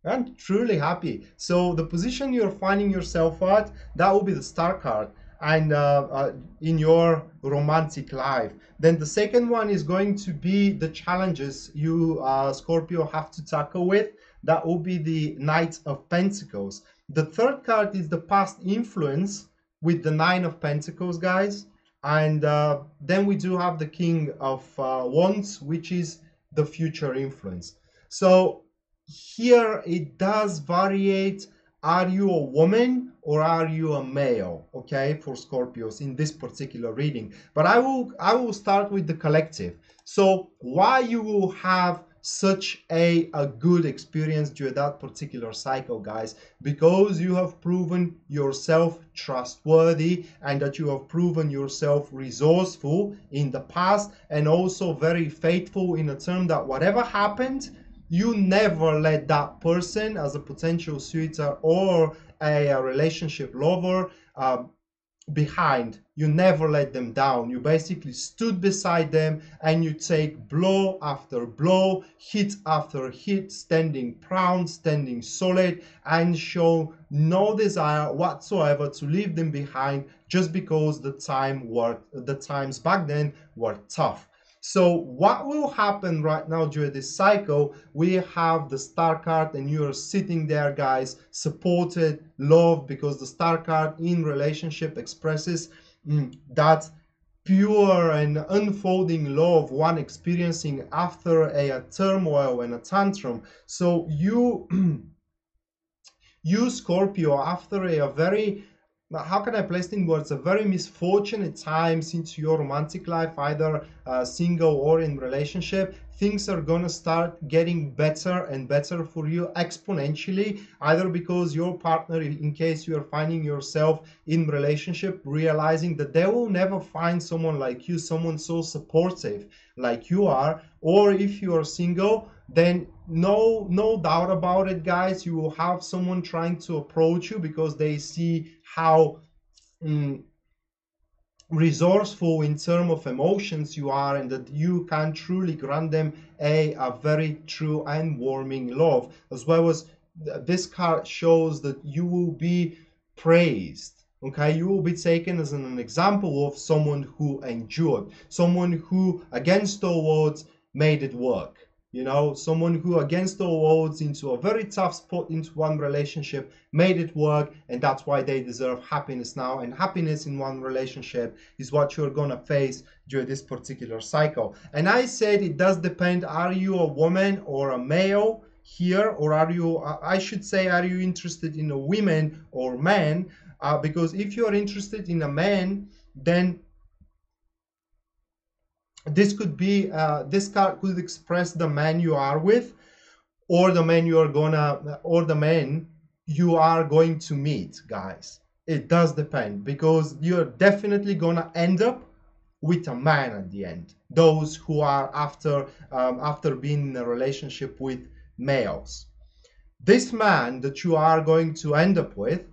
I'm truly happy. So the position you're finding yourself at, that will be the star card, and in your romantic life. Then the second one is going to be the challenges you, Scorpio, have to tackle with. That will be the Knight of Pentacles. The third card is the past influence with the Nine of Pentacles, guys. And then we do have the King of Wands, which is the future influence. So here it does variate. Are you a woman or are you a male? Okay, for Scorpios in this particular reading. But I will start with the collective. So why you will have such a good experience during that particular cycle, guys? Because you have proven yourself trustworthy, and that you have proven yourself resourceful in the past, and also very faithful, in a term that whatever happened, you never let that person as a potential suitor or a relationship lover behind. You never let them down. You basically stood beside them, and you take blow after blow, hit after hit, standing proud, standing solid, and show no desire whatsoever to leave them behind, just because the times back then were tough. So what will happen right now during this cycle? We have the star card, and you're sitting there, guys, supported, loved, because the star card in relationship expresses that pure and unfolding love one experiencing after a turmoil and a tantrum. So you you, Scorpio, after a very, how can I place it in words, a very misfortunate times into your romantic life, either single or in relationship, things are gonna start getting better and better for you exponentially, either because your partner, in case you are finding yourself in relationship, realizing that they will never find someone like you, someone so supportive like you are, or if you are single, then no doubt about it, guys, you will have someone trying to approach you because they see how resourceful in terms of emotions you are, and that you can truly grant them a very true and warming love. As well as this card shows that you will be praised. Okay, you will be taken as an example of someone who endured, someone who against all odds made it work. Someone who against all odds, into a very tough spot, into one relationship, made it work, and that's why they deserve happiness now. And happiness in one relationship is what you're gonna face during this particular cycle. And I said it does depend, are you a woman or a male here, or are you, I should say, are you interested in a woman or man? Because if you are interested in a man, then this could be, this card could express the man you are with, or the man you are going to meet, guys. It does depend, because you're definitely gonna end up with a man at the end. Those who are after being in a relationship with males. This man that you are going to end up with,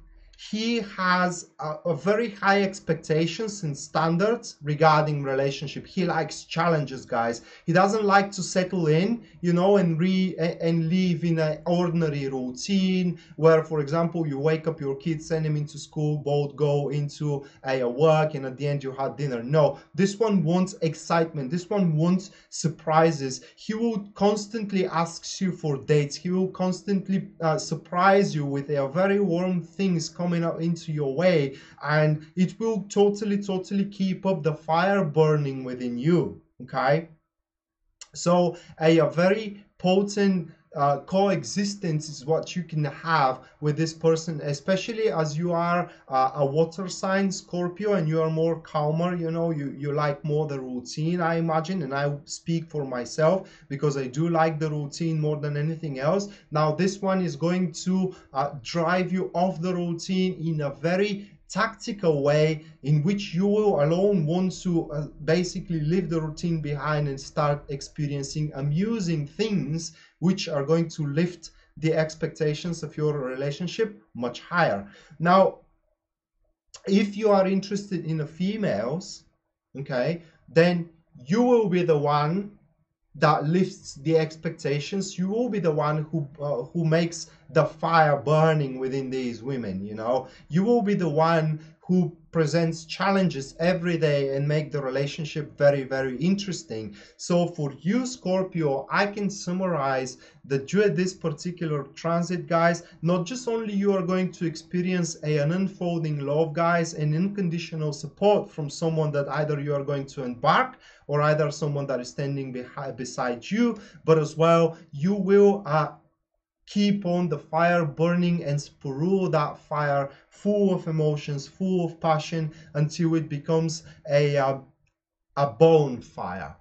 he has a very high expectations and standards regarding relationship. He likes challenges, guys. He doesn't like to settle in, and live in an ordinary routine where, for example, you wake up your kids, send them into school, both go into a work, and at the end you had dinner. No, this one wants excitement. This one wants surprises. He will constantly ask you for dates. He will constantly surprise you with very warm things coming coming up into your way, and it will totally keep up the fire burning within you. Okay, so a very potent coexistence is what you can have with this person, especially as you are a water sign, Scorpio, and you are more calmer. You know, you like more the routine, I imagine, and I speak for myself because I do like the routine more than anything else. Now this one is going to drive you off the routine in a very tactical way, in which you will alone want to basically leave the routine behind and start experiencing amusing things which are going to lift the expectations of your relationship much higher. Now, if you are interested in the females, okay, then you will be the one that lifts the expectations. You will be the one who makes the fire burning within these women. You know, you will be the one who presents challenges every day and make the relationship very interesting. So for you, Scorpio, I can summarize that during this particular transit, guys, not just only you are going to experience an unfolding love, guys, and unconditional support from someone that either you are going to embark or either someone that is standing beside you, but as well you will keep on the fire burning and sprue that fire full of emotions, full of passion, until it becomes a bonfire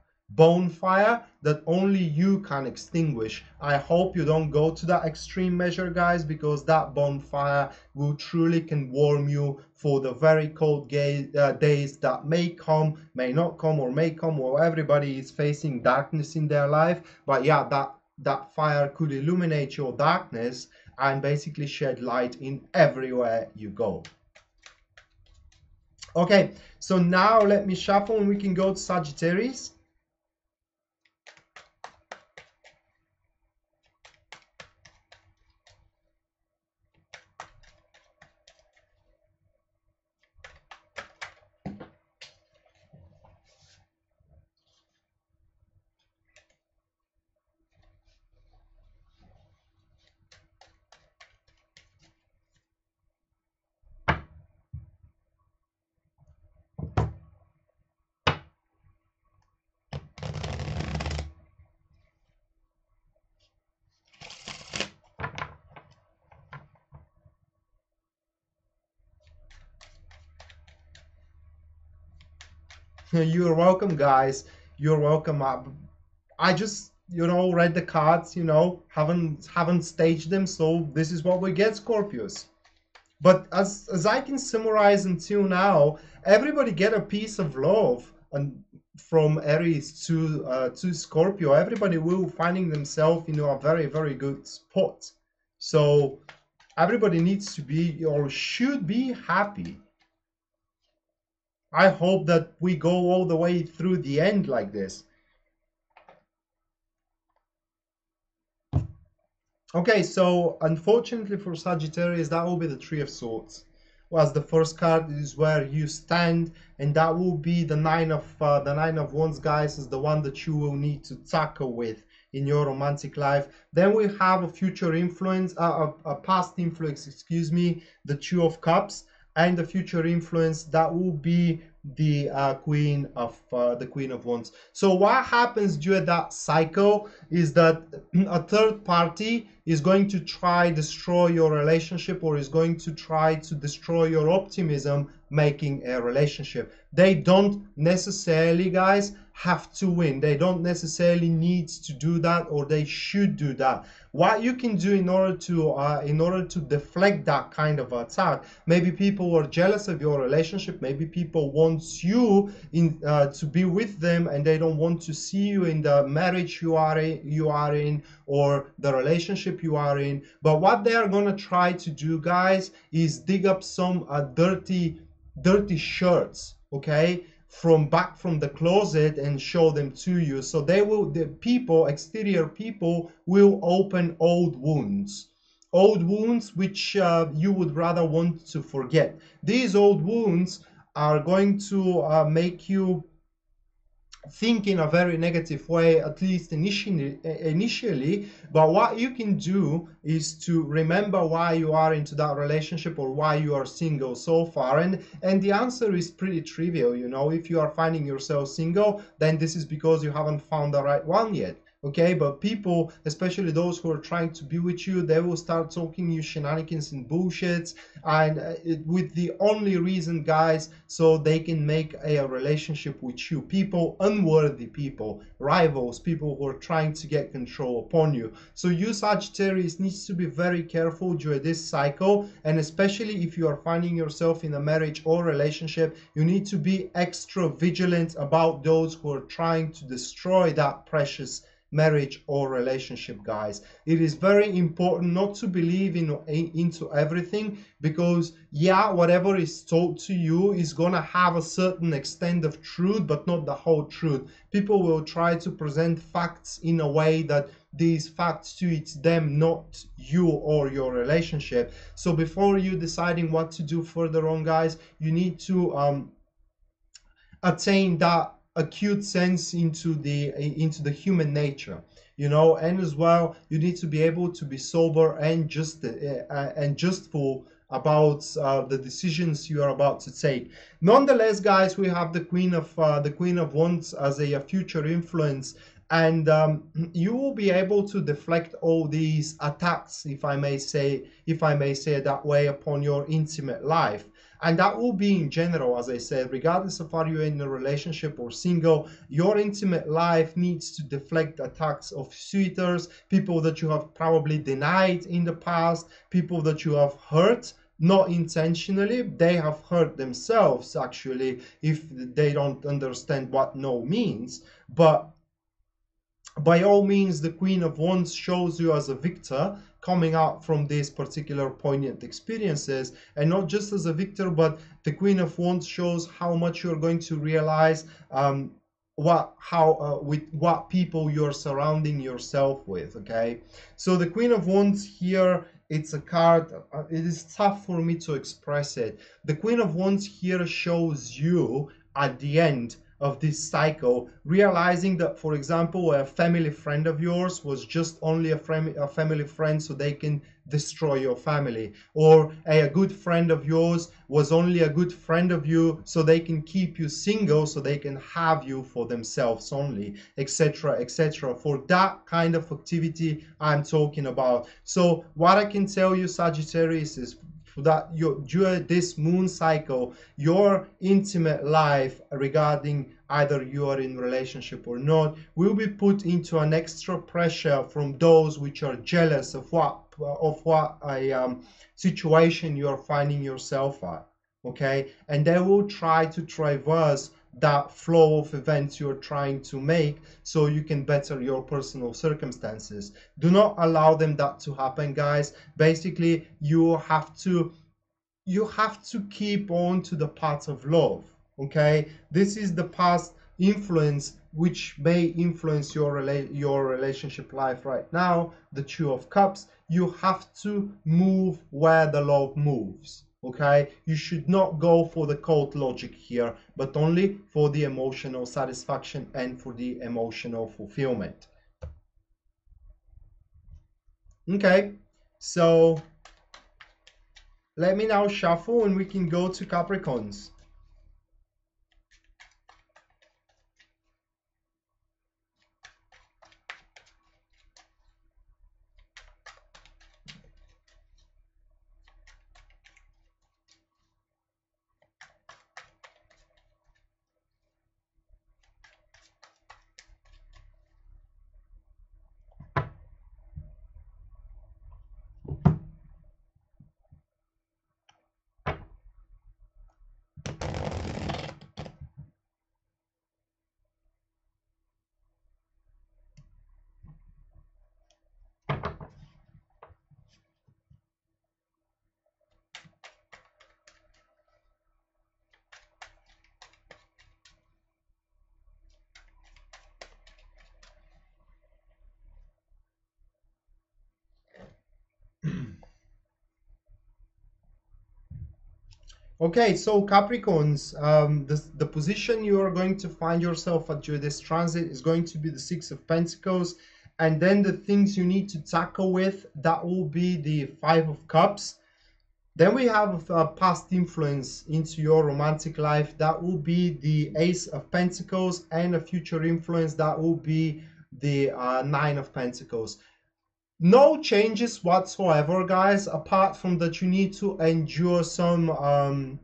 that only you can extinguish. I hope you don't go to that extreme measure, guys, because that bonfire will truly can warm you for the very cold days that may come, may not come, or may come, or everybody is facing darkness in their life. But yeah, that fire could illuminate your darkness and basically shed light in everywhere you go. Okay, so now let me shuffle and we can go to Sagittarius. You're welcome, guys. You're welcome. I just, you know, read the cards, you know, haven't staged them, so this is what we get, Scorpios. But as I can summarize until now, everybody get a piece of love, and from Aries to Scorpio, everybody will finding themselves in a very good spot. So everybody needs to be or should be happy. I hope that we go all the way through the end like this. Okay, so unfortunately for Sagittarius, that will be the Three of Swords. Whereas the first card is where you stand, and that will be the Nine of Wands, guys, is the one that you will need to tackle with in your romantic life. Then we have a future influence, a past influence, excuse me, the Two of Cups, and the future influence that will be the Queen of Wands. So what happens during that cycle is that a third party is going to try destroy your relationship, or is going to try to destroy your optimism making a relationship. They don't necessarily, guys, have to win. They don't necessarily need to do that, or they should do that. What you can do in order to deflect that kind of attack, maybe people are jealous of your relationship, maybe people want you to be with them, and they don't want to see you in the marriage you are in or the relationship you are in. But what they are going to try to do, guys, is dig up some dirty shirts, okay, from the closet, and show them to you. So exterior people will open old wounds which you would rather want to forget. These old wounds are going to make you think in a very negative way, at least initially. But what you can do is to remember why you are into that relationship or why you are single so far. And the answer is pretty trivial. You know, if you are finding yourself single, then this is because you haven't found the right one yet. Okay, but people, especially those who are trying to be with you, they will start talking you shenanigans and bullshits, and with the only reason, guys, so they can make a relationship with you. People, unworthy people, rivals, people who are trying to get control upon you. So you, Sagittarius, needs to be very careful during this cycle, and especially if you are finding yourself in a marriage or relationship, you need to be extra vigilant about those who are trying to destroy that precious marriage or relationship, guys. It is very important not to believe into everything, because yeah, whatever is told to you is gonna have a certain extent of truth, but not the whole truth. People will try to present facts in a way that these facts suits them, not you or your relationship. So before you deciding what to do further on, guys, you need to attain that acute sense into the human nature, you know. And as well, you need to be able to be sober and justful about the decisions you are about to take. Nonetheless, guys, we have the Queen of Wands as a future influence, and you will be able to deflect all these attacks, if I may say it that way, upon your intimate life. And that will be in general, as I said, regardless of are you in a relationship or single, your intimate life needs to deflect attacks of suitors, people that you have probably denied in the past, people that you have hurt, not intentionally. They have hurt themselves, actually, if they don't understand what no means. But by all means, the Queen of Wands shows you as a victor, coming out from these particular poignant experiences, and not just as a victor, but the Queen of Wands shows how much you're going to realize with what people you're surrounding yourself with. Okay, so the Queen of Wands here, it's a card, it is tough for me to express it. The Queen of Wands here shows you at the end of this cycle, realizing that, for example, a family friend of yours was just only a family friend so they can destroy your family, or a good friend of yours was only a good friend of you so they can keep you single, so they can have you for themselves only, etc., etc. For that kind of activity I'm talking about. So what I can tell you, Sagittarius, is that during this moon cycle, your intimate life, regarding either you are in relationship or not, will be put into an extra pressure from those which are jealous of what a situation you are finding yourself at. Okay, and they will try to traverse that flow of events you're trying to make so you can better your personal circumstances. Do not allow them that to happen, guys. Basically, you have to keep on to the path of love. Okay, this is the past influence which may influence your relationship life right now, the Two of Cups. You have to move where the love moves. Okay, you should not go for the cold logic here, but only for the emotional satisfaction and for the emotional fulfillment. Okay, so let me now shuffle and we can go to Capricorns. Okay, so Capricorns, the position you are going to find yourself at during this transit is going to be the Six of Pentacles, and then the things you need to tackle with, that will be the Five of Cups. Then we have past influence into your romantic life, that will be the Ace of Pentacles, and a future influence, that will be the Nine of Pentacles. No changes whatsoever, guys, apart from that you need to endure some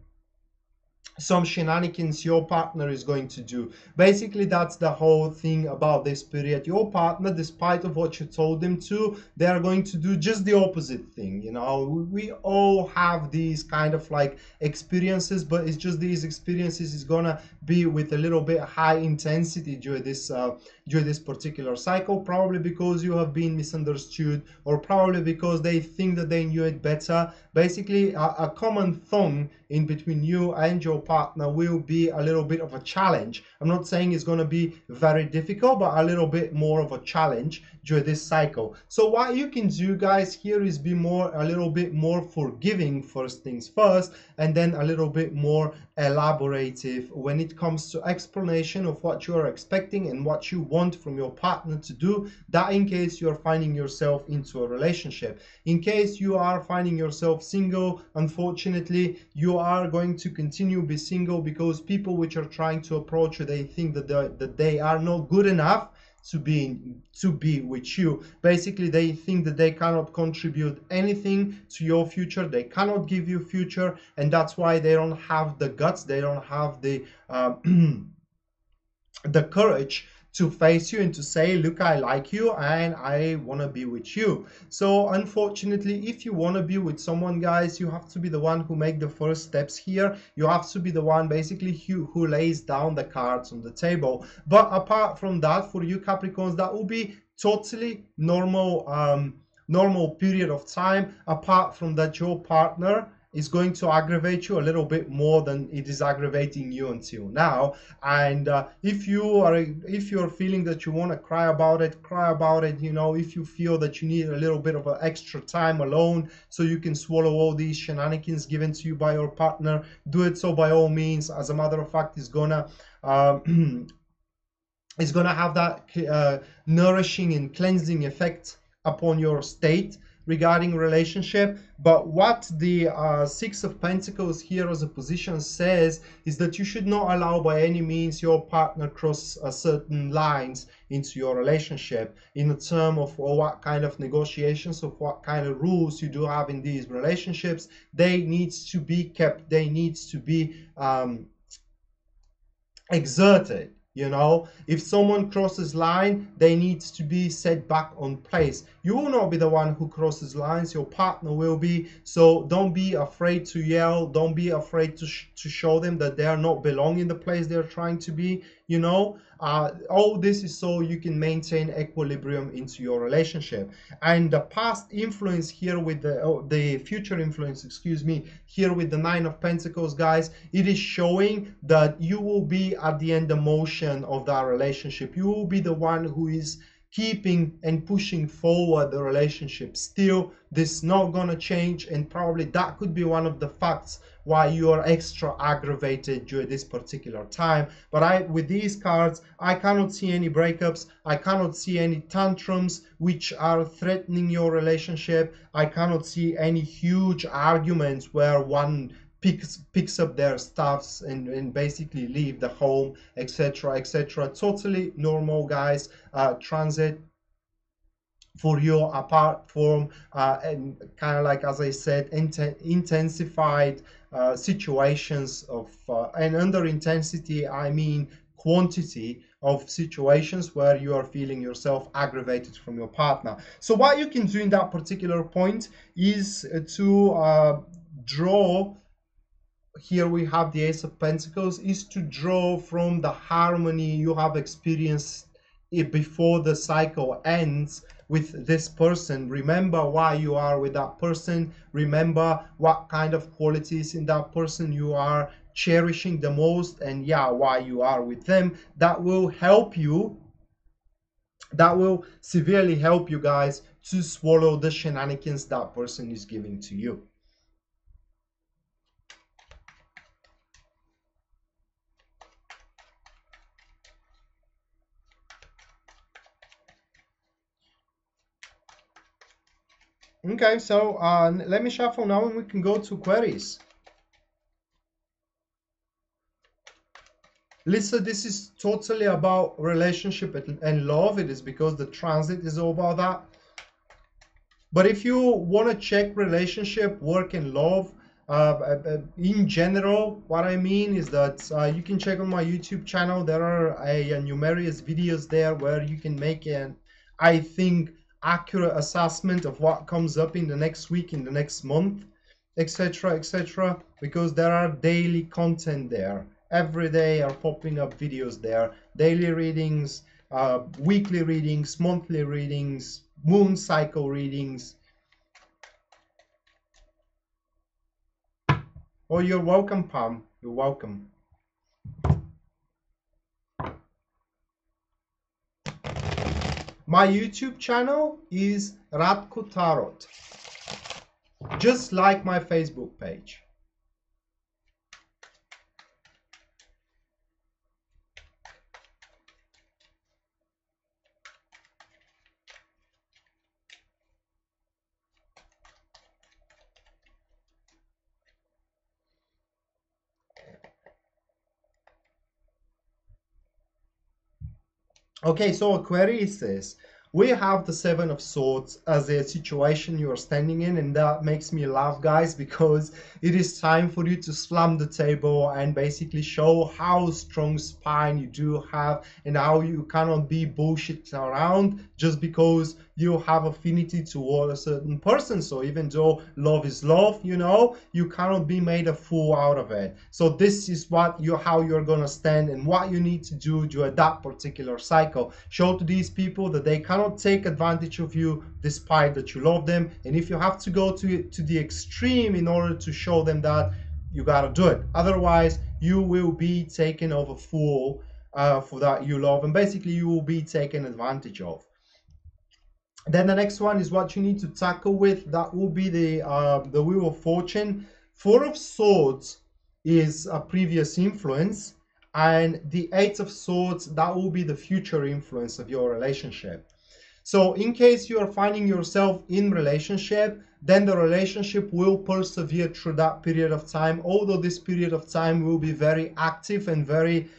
shenanigans your partner is going to do. Basically, that's the whole thing about this period. Your partner, despite of what you told them to, they are going to do just the opposite thing. You know, we all have these kind of like experiences, but it's just these experiences is gonna be with a little bit high intensity during this particular cycle, probably because you have been misunderstood, or probably because they think that they knew it better. Basically, a common thing in between you and your partner will be a little bit of a challenge. I'm not saying it's going to be very difficult, but a little bit more of a challenge during this cycle. So what you can do, guys, here is be a little bit more forgiving, first things first, and then a little bit more elaborative when it comes to explanation of what you are expecting and what you want from your partner to do. That in case you are finding yourself into a relationship. In case you are finding yourself single, unfortunately, you are going to continue to be single because people which are trying to approach you, they think that they are not good enough to be with you. Basically, they think that they cannot contribute anything to your future, they cannot give you future, and that's why they don't have the guts, they don't have the the courage to face you and to say, look, I like you and I want to be with you. So unfortunately, if you want to be with someone, guys, you have to be the one who make the first steps here. You have to be the one basically who lays down the cards on the table. But apart from that, for you Capricorns, that will be totally normal period of time. Apart from that, your partner is going to aggravate you a little bit more than it is aggravating you until now. And if you're feeling that you want to cry about it. You know, if you feel that you need a little bit of an extra time alone so you can swallow all these shenanigans given to you by your partner, do it. So by all means, as a matter of fact, it's gonna it's gonna have that nourishing and cleansing effect upon your state regarding relationship. But what the Six of Pentacles here as a position says is that you should not allow by any means your partner cross certain lines into your relationship in the term of what kind of negotiations, of what kind of rules you do have in these relationships. They needs to be kept, they needs to be exerted. You know, if someone crosses line, they need to be set back on place. You will not be the one who crosses lines, your partner will be. So don't be afraid to yell, don't be afraid to show them that they are not belong in the place they're trying to be. You know, all this is so you can maintain equilibrium into your relationship. And the past influence here with the future influence, excuse me, here with the Nine of Pentacles, guys, it is showing that you will be at the end emotion of that relationship. You will be the one who is keeping and pushing forward the relationship. Still, this is not gonna change, and probably that could be one of the facts why you are extra aggravated during this particular time. But with these cards, I cannot see any breakups, I cannot see any tantrums which are threatening your relationship. I cannot see any huge arguments where one picks up their stuffs and basically leave the home, etc, etc. Totally normal, guys, transit for you, apart from and kind of like, as I said, intensified situations of and under intensity I mean quantity of situations where you are feeling yourself aggravated from your partner. So what you can do in that particular point is to draw. Here we have the Ace of Pentacles, is to draw from the harmony you have experienced before the cycle ends with this person. Remember why you are with that person. Remember what kind of qualities in that person you are cherishing the most, and yeah, why you are with them. That will help you, that will severely help you guys to swallow the shenanigans that person is giving to you. Okay, so let me shuffle now and we can go to Aquarius. Lisa, this is totally about relationship and love. It is because the transit is all about that. But if you want to check relationship, work, and love, in general, what I mean is that you can check on my YouTube channel. There are numerous videos there where you can make an, I think, accurate assessment of what comes up in the next week, in the next month, etc., etc. Because there are daily content there. Every day are popping up videos there, daily readings, weekly readings, monthly readings, moon cycle readings. Oh, you're welcome, Pam. You're welcome. My YouTube channel is Radko Tarot, just like my Facebook page. Okay, so Aquarius says, we have the Seven of Swords as a situation you are standing in, and that makes me laugh, guys, because it is time for you to slam the table and basically show how strong spine you do have and how you cannot be bullshit around just because you have affinity toward a certain person. So even though love is love, you know, you cannot be made a fool out of it. So this is what how you're gonna stand and what you need to do during that particular cycle. Show to these people that they cannot take advantage of you despite that you love them. And if you have to go to the extreme in order to show them that, you gotta do it. Otherwise, you will be taken of a fool for that you love, and basically you will be taken advantage of. Then the next one is what you need to tackle with. That will be the Wheel of Fortune. Four of Swords is a previous influence, and the Eight of Swords, that will be the future influence of your relationship. So in case you are finding yourself in relationship, then the relationship will persevere through that period of time, although this period of time will be very active and very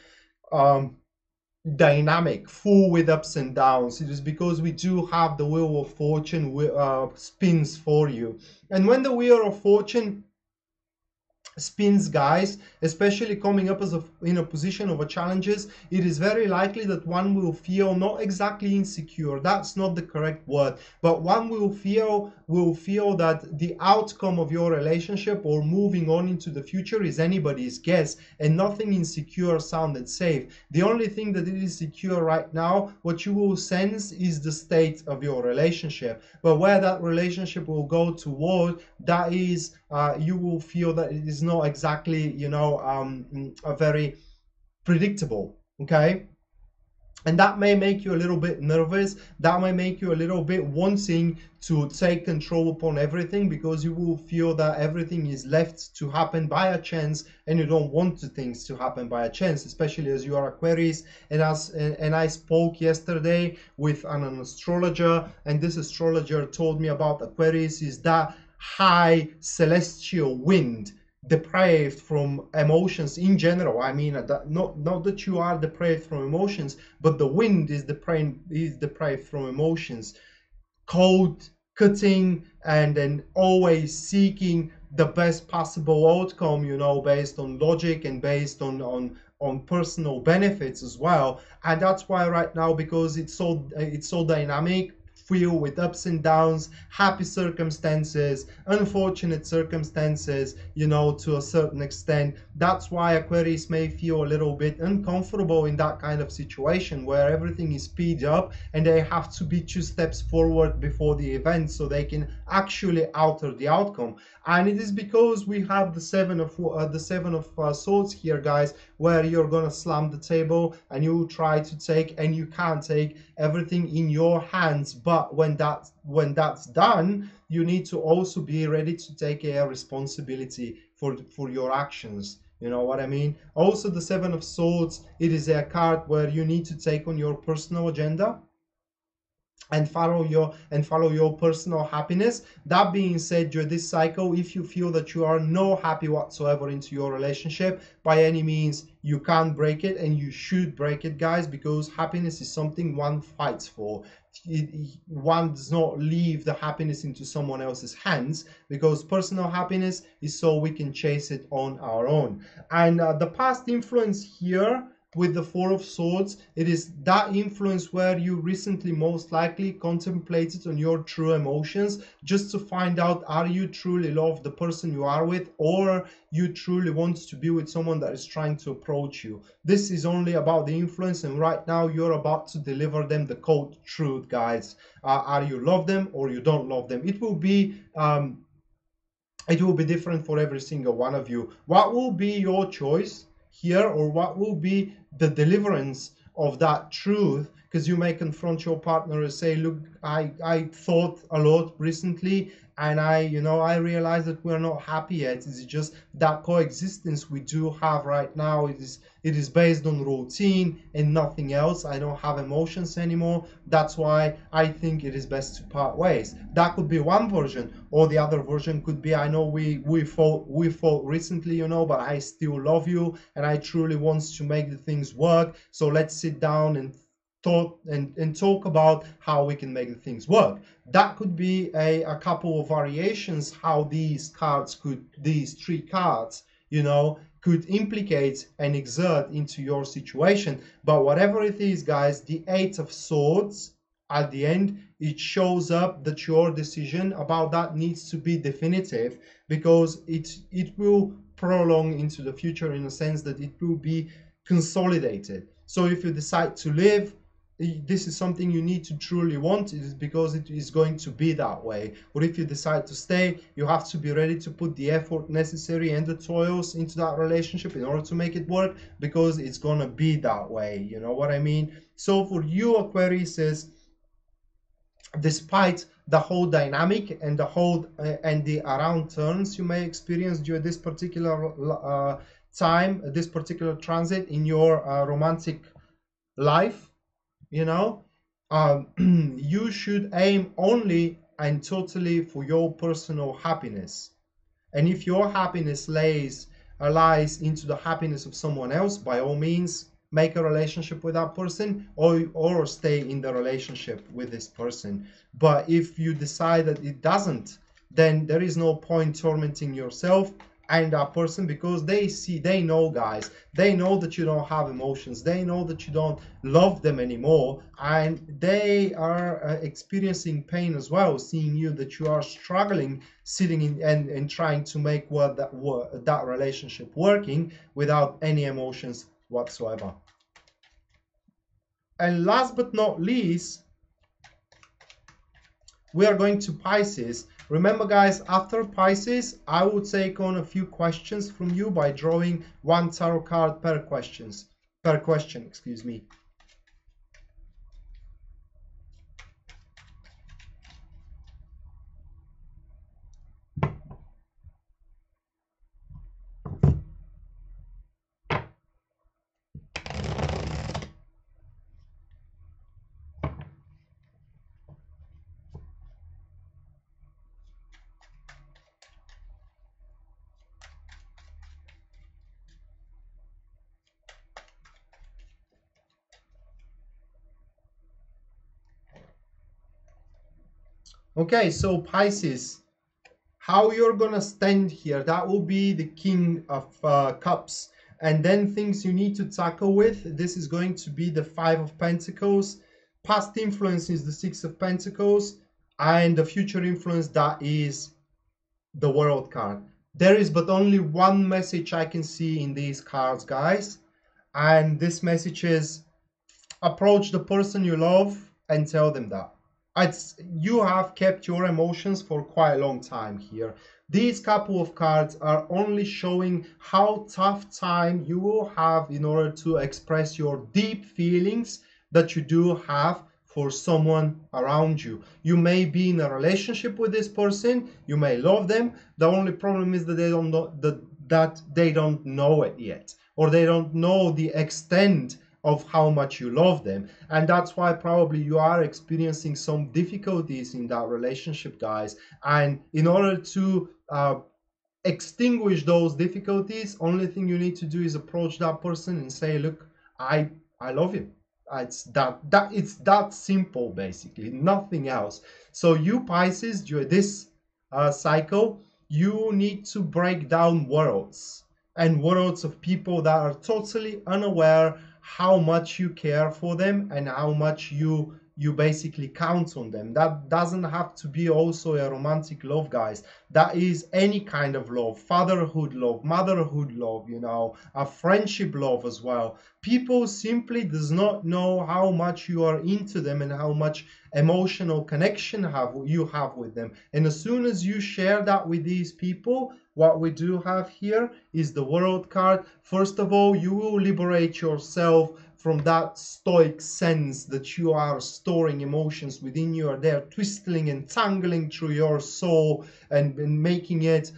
dynamic, full with ups and downs. It is because we do have the Wheel of Fortune spins for you. And when the Wheel of Fortune spins, guys, especially coming up as in a position of a challenges, it is very likely that one will feel not exactly insecure, that's not the correct word, but one will feel that the outcome of your relationship or moving on into the future is anybody's guess, and nothing insecure sounded safe. The only thing that it is secure right now, what you will sense, is the state of your relationship. But where that relationship will go toward, that is you will feel that it is not exactly, you know, a very predictable. Okay, and that may make you a little bit nervous, that may make you a little bit wanting to take control upon everything, because you will feel that everything is left to happen by a chance, and you don't want things to happen by a chance, especially as you are Aquarius. And I spoke yesterday with an astrologer, and this astrologer told me about Aquarius is that high celestial wind, depraved from emotions in general. I mean, not that you are depraved from emotions, but the wind is depraved from emotions. Cold, cutting, and then always seeking the best possible outcome, you know, based on logic and based on personal benefits as well. And that's why right now, because it's so dynamic, filled with ups and downs, happy circumstances, unfortunate circumstances, you know, to a certain extent. That's why Aquarius may feel a little bit uncomfortable in that kind of situation where everything is speed up and they have to be 2 steps forward before the event so they can actually alter the outcome. And it is because we have the seven of swords here, guys, where you're gonna slam the table and you try to take, and you can't take everything in your hands. But when that's done, you need to also be ready to take a responsibility for your actions. You know what I mean? Also, the Seven of Swords, it is a card where you need to take on your personal agenda. and follow your personal happiness. That being said, during this cycle, if you feel that you are not happy whatsoever into your relationship, by any means you can't break it, and you should break it, guys, because happiness is something one fights for. One does not leave the happiness into someone else's hands, because personal happiness is so we can chase it on our own. And the past influence here with the Four of Swords, it is that influence where you recently most likely contemplated on your true emotions, just to find out, are you truly love the person you are with, or you truly want to be with someone that is trying to approach you. This is only about the influence, and right now you're about to deliver them the cold truth, guys. Are you love them or you don't love them? It will be different for every single one of you. What will be your choice here, or what will be the deliverance of that truth? Because you may confront your partner and say, look, I thought a lot recently, and I realized that we're not happy yet. It's just that coexistence we do have right now, it is based on routine and nothing else. I don't have emotions anymore. That's why I think it is best to part ways. That could be one version, or the other version could be, I know we fought recently, but I still love you and I truly want to make the things work. So let's sit down and talk about how we can make the things work. That could be a couple of variations how these three cards, could implicate and exert into your situation. But whatever it is, guys, the Eight of Swords, at the end, it shows up that your decision about that needs to be definitive, because it will prolong into the future, in a sense that it will be consolidated. So if you decide to live, this is something you need to truly want, it is because it is going to be that way. Or if you decide to stay, you have to be ready to put the effort necessary and the toils into that relationship in order to make it work, because it's gonna be that way. You know what I mean? So for you, Aquarius, is despite the whole dynamic and and the around turns you may experience during this particular time, this particular transit in your romantic life, you should aim only and totally for your personal happiness. And if your happiness lies into the happiness of someone else, by all means, make a relationship with that person, or stay in the relationship with this person. But if you decide that it doesn't, then there is no point tormenting yourself and that person, because they know, guys, they know that you don't have emotions, they know that you don't love them anymore, and they are experiencing pain as well, seeing you that you are struggling, sitting in and trying to make that relationship working without any emotions whatsoever. And last but not least, we are going to Pisces. Remember, guys, after Pisces, I will take on a few questions from you by drawing one tarot card per question, excuse me. Okay, so Pisces, how you're gonna stand here, that will be the King of Cups. And then things you need to tackle with, this is going to be the Five of Pentacles. Past influence is the Six of Pentacles, and the future influence, that is the World card. There is but only one message I can see in these cards, guys, and this message is: approach the person you love and tell them that. You have kept your emotions for quite a long time here. These couple of cards are only showing how tough time you will have in order to express your deep feelings that you do have for someone around you. You may be in a relationship with this person, you may love them. The only problem is that they don't know it yet, or they don't know the extent of how much you love them. And that's why probably you are experiencing some difficulties in that relationship, guys. And in order to extinguish those difficulties, only thing you need to do is approach that person and say, look, I love you. It's that simple, basically, nothing else. So you Pisces, during this cycle, you need to break down worlds and worlds of people that are totally unaware how much you care for them and how much you basically count on them. That doesn't have to be also a romantic love, guys. That is any kind of love, fatherhood love, motherhood love, you know, a friendship love as well. People simply does not know how much you are into them and how much emotional connection you have with them. And as soon as you share that with these people, what we do have here is the World card. First of all, you will liberate yourself from that stoic sense that you are storing emotions within you, are there twisting and tangling through your soul and making it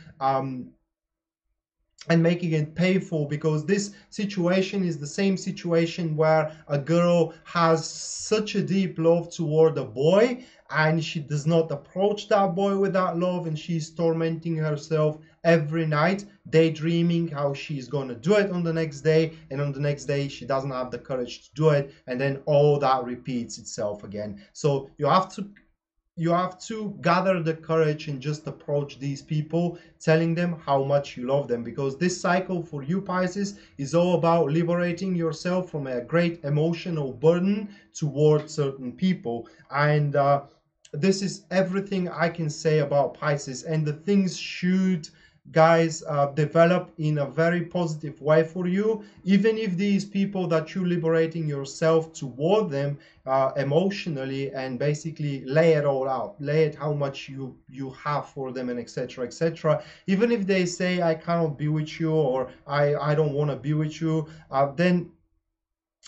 painful, because this situation is the same situation where a girl has such a deep love toward a boy and she does not approach that boy with that love, and she's tormenting herself every night, daydreaming how she's going to do it on the next day, and on the next day she doesn't have the courage to do it, and then all that repeats itself again. So you have to gather the courage and just approach these people, telling them how much you love them, because this cycle for you Pisces is all about liberating yourself from a great emotional burden towards certain people. And this is everything I can say about Pisces, and the things should, guys, develop in a very positive way for you, even if these people that you're liberating yourself toward them emotionally, and basically lay it all out, lay it how much you have for them, and etc etc, even if they say I cannot be with you, or I don't want to be with you, then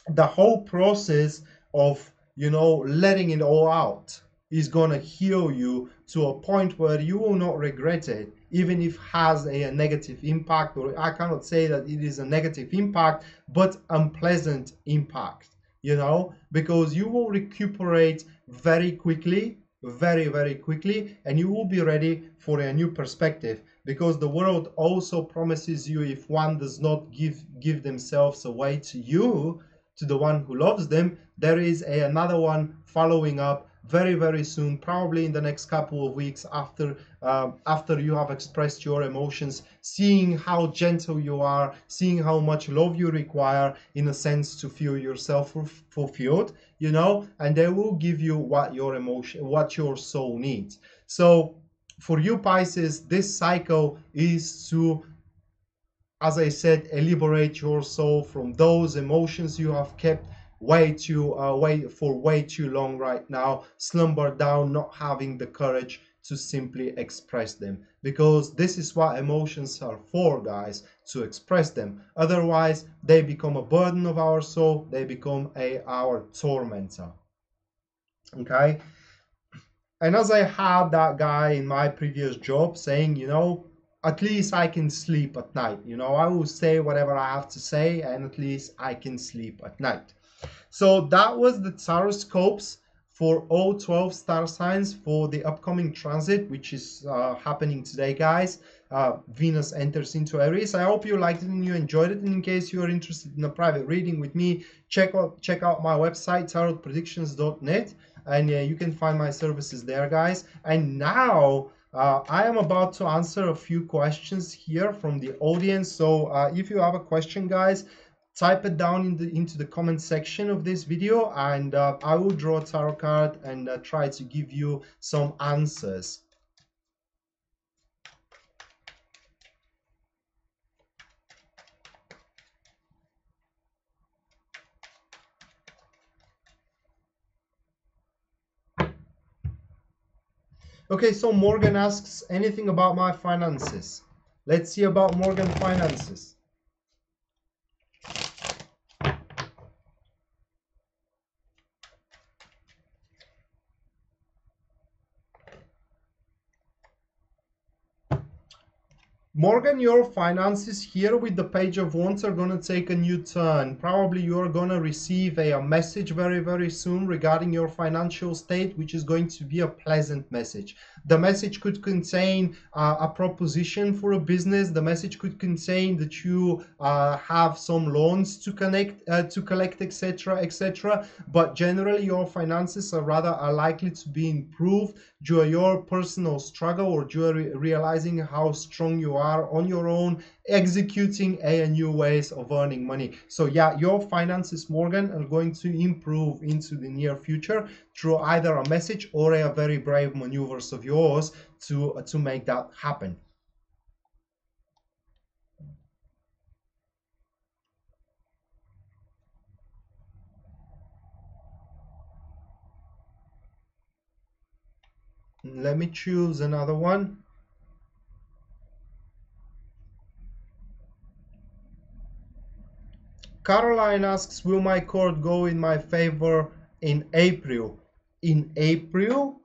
the whole process of, you know, letting it all out is gonna heal you to a point where you will not regret it, even if it has a negative impact, or I cannot say that it is a negative impact, but unpleasant impact, you know, because you will recuperate very quickly, very quickly, and you will be ready for a new perspective, because the world also promises you, if one does not give themselves away to you, to the one who loves them, there is another one following up very soon, probably in the next couple of weeks after you have expressed your emotions, seeing how gentle you are, seeing how much love you require, in a sense, to feel yourself fulfilled, you know, and they will give you what your soul needs. So for you Pisces, this cycle is to, as I said, liberate your soul from those emotions you have kept way too long right now, slumber down, not having the courage to simply express them, because this is what emotions are for, guys, to express them. Otherwise they become a burden of our soul, they become our tormentor. Okay. And as I had that guy in my previous job saying, you know, at least I can sleep at night. You know, I will say whatever I have to say, and at least I can sleep at night. So that was the horoscopes for all 12 star signs for the upcoming transit, which is happening today, guys. Venus enters into Aries. I hope you liked it and you enjoyed it. And in case you are interested in a private reading with me, check out my website, tarotpredictions.net, and you can find my services there, guys. And now I am about to answer a few questions here from the audience. So if you have a question, guys, type it down into the comment section of this video, and I will draw a tarot card and try to give you some answers. Okay, so Morgan asks, anything about my finances? Let's see about Morgan finances. Morgan, your finances here with the Page of Wands are going to take a new turn. Probably you're going to receive a message very, very soon regarding your financial state, which is going to be a pleasant message. The message could contain a proposition for a business. The message could contain that you have some loans to collect, etc., etc. But generally, your finances are likely to be improved due to your personal struggle, or due to realizing how strong you are on your own, executing a new ways of earning money. So yeah, your finances, Morgan, are going to improve into the near future through either a message or a very brave maneuvers of yours to make that happen. Let me choose another one. Caroline asks, will my court go in my favor in April? In April,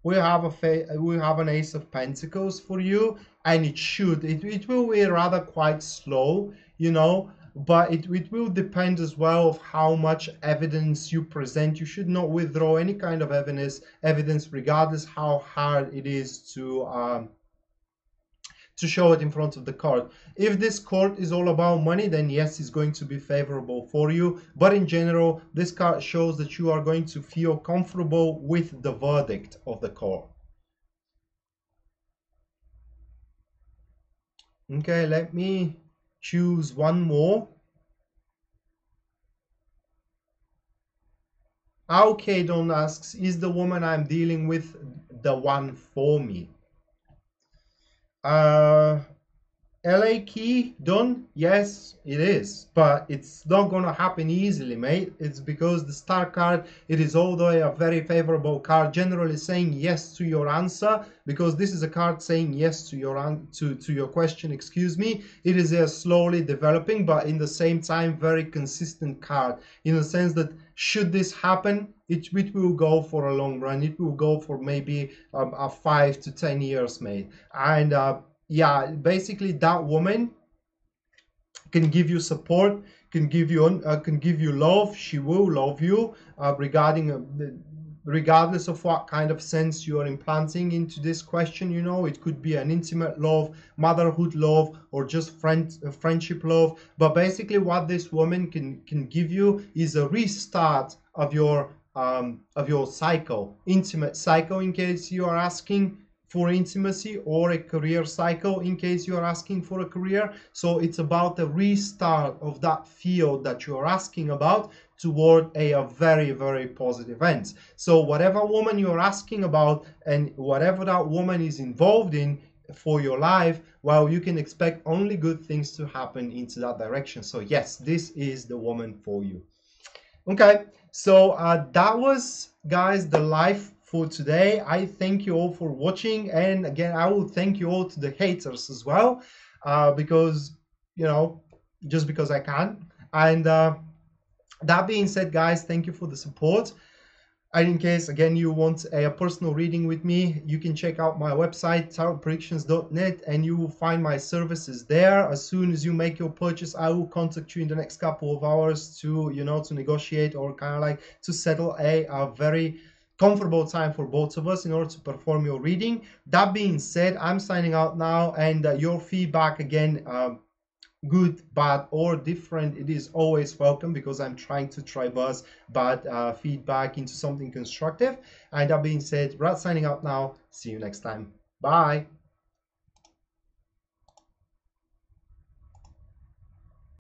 we have an Ace of Pentacles for you, and it will be rather quite slow, you know, but it will depend as well of how much evidence you present. You should not withdraw any kind of evidence regardless how hard it is to show it in front of the court. If this court is all about money, then yes, it's going to be favorable for you. But in general, this card shows that you are going to feel comfortable with the verdict of the court. Okay, let me choose one more. Okay, Don asks, is the woman I'm dealing with the one for me? LA key done? Yes, it is, but it's not gonna happen easily, mate. It's because the star card, it is although a very favorable card, generally saying yes to your answer, because this is a card saying yes to your to your question, excuse me. It is a slowly developing, but in the same time very consistent card, in the sense that should this happen, it will go for a long run. It will go for maybe a 5 to 10 years, mate. And yeah, basically that woman can give you support, can give you love. She will love you regardless of what kind of sense you are implanting into this question. You know, it could be an intimate love, motherhood love, or just friendship love. But basically what this woman can give you is a restart of your cycle, intimate cycle, in case you are asking for intimacy, or a career cycle in case you are asking for a career. So it's about the restart of that field that you are asking about toward a very, very positive end. So whatever woman you're asking about and whatever that woman is involved in for your life, well, you can expect only good things to happen into that direction. So yes, this is the woman for you. Okay, so that was, guys, the life for today. I thank you all for watching, and again, I will thank you all to the haters as well, because, you know, just because I can. And that being said, guys, thank you for the support. And in case, again, you want a personal reading with me, you can check out my website, tarotpredictions.net, and you will find my services there. As soon as you make your purchase, I will contact you in the next couple of hours to, you know, to negotiate, or kind of like to settle a very comfortable time for both of us in order to perform your reading. That being said, I'm signing out now, and your feedback, again, good, bad, or different, it is always welcome, because I'm trying to traverse bad feedback into something constructive. And that being said, Rad signing out now. See you next time. Bye.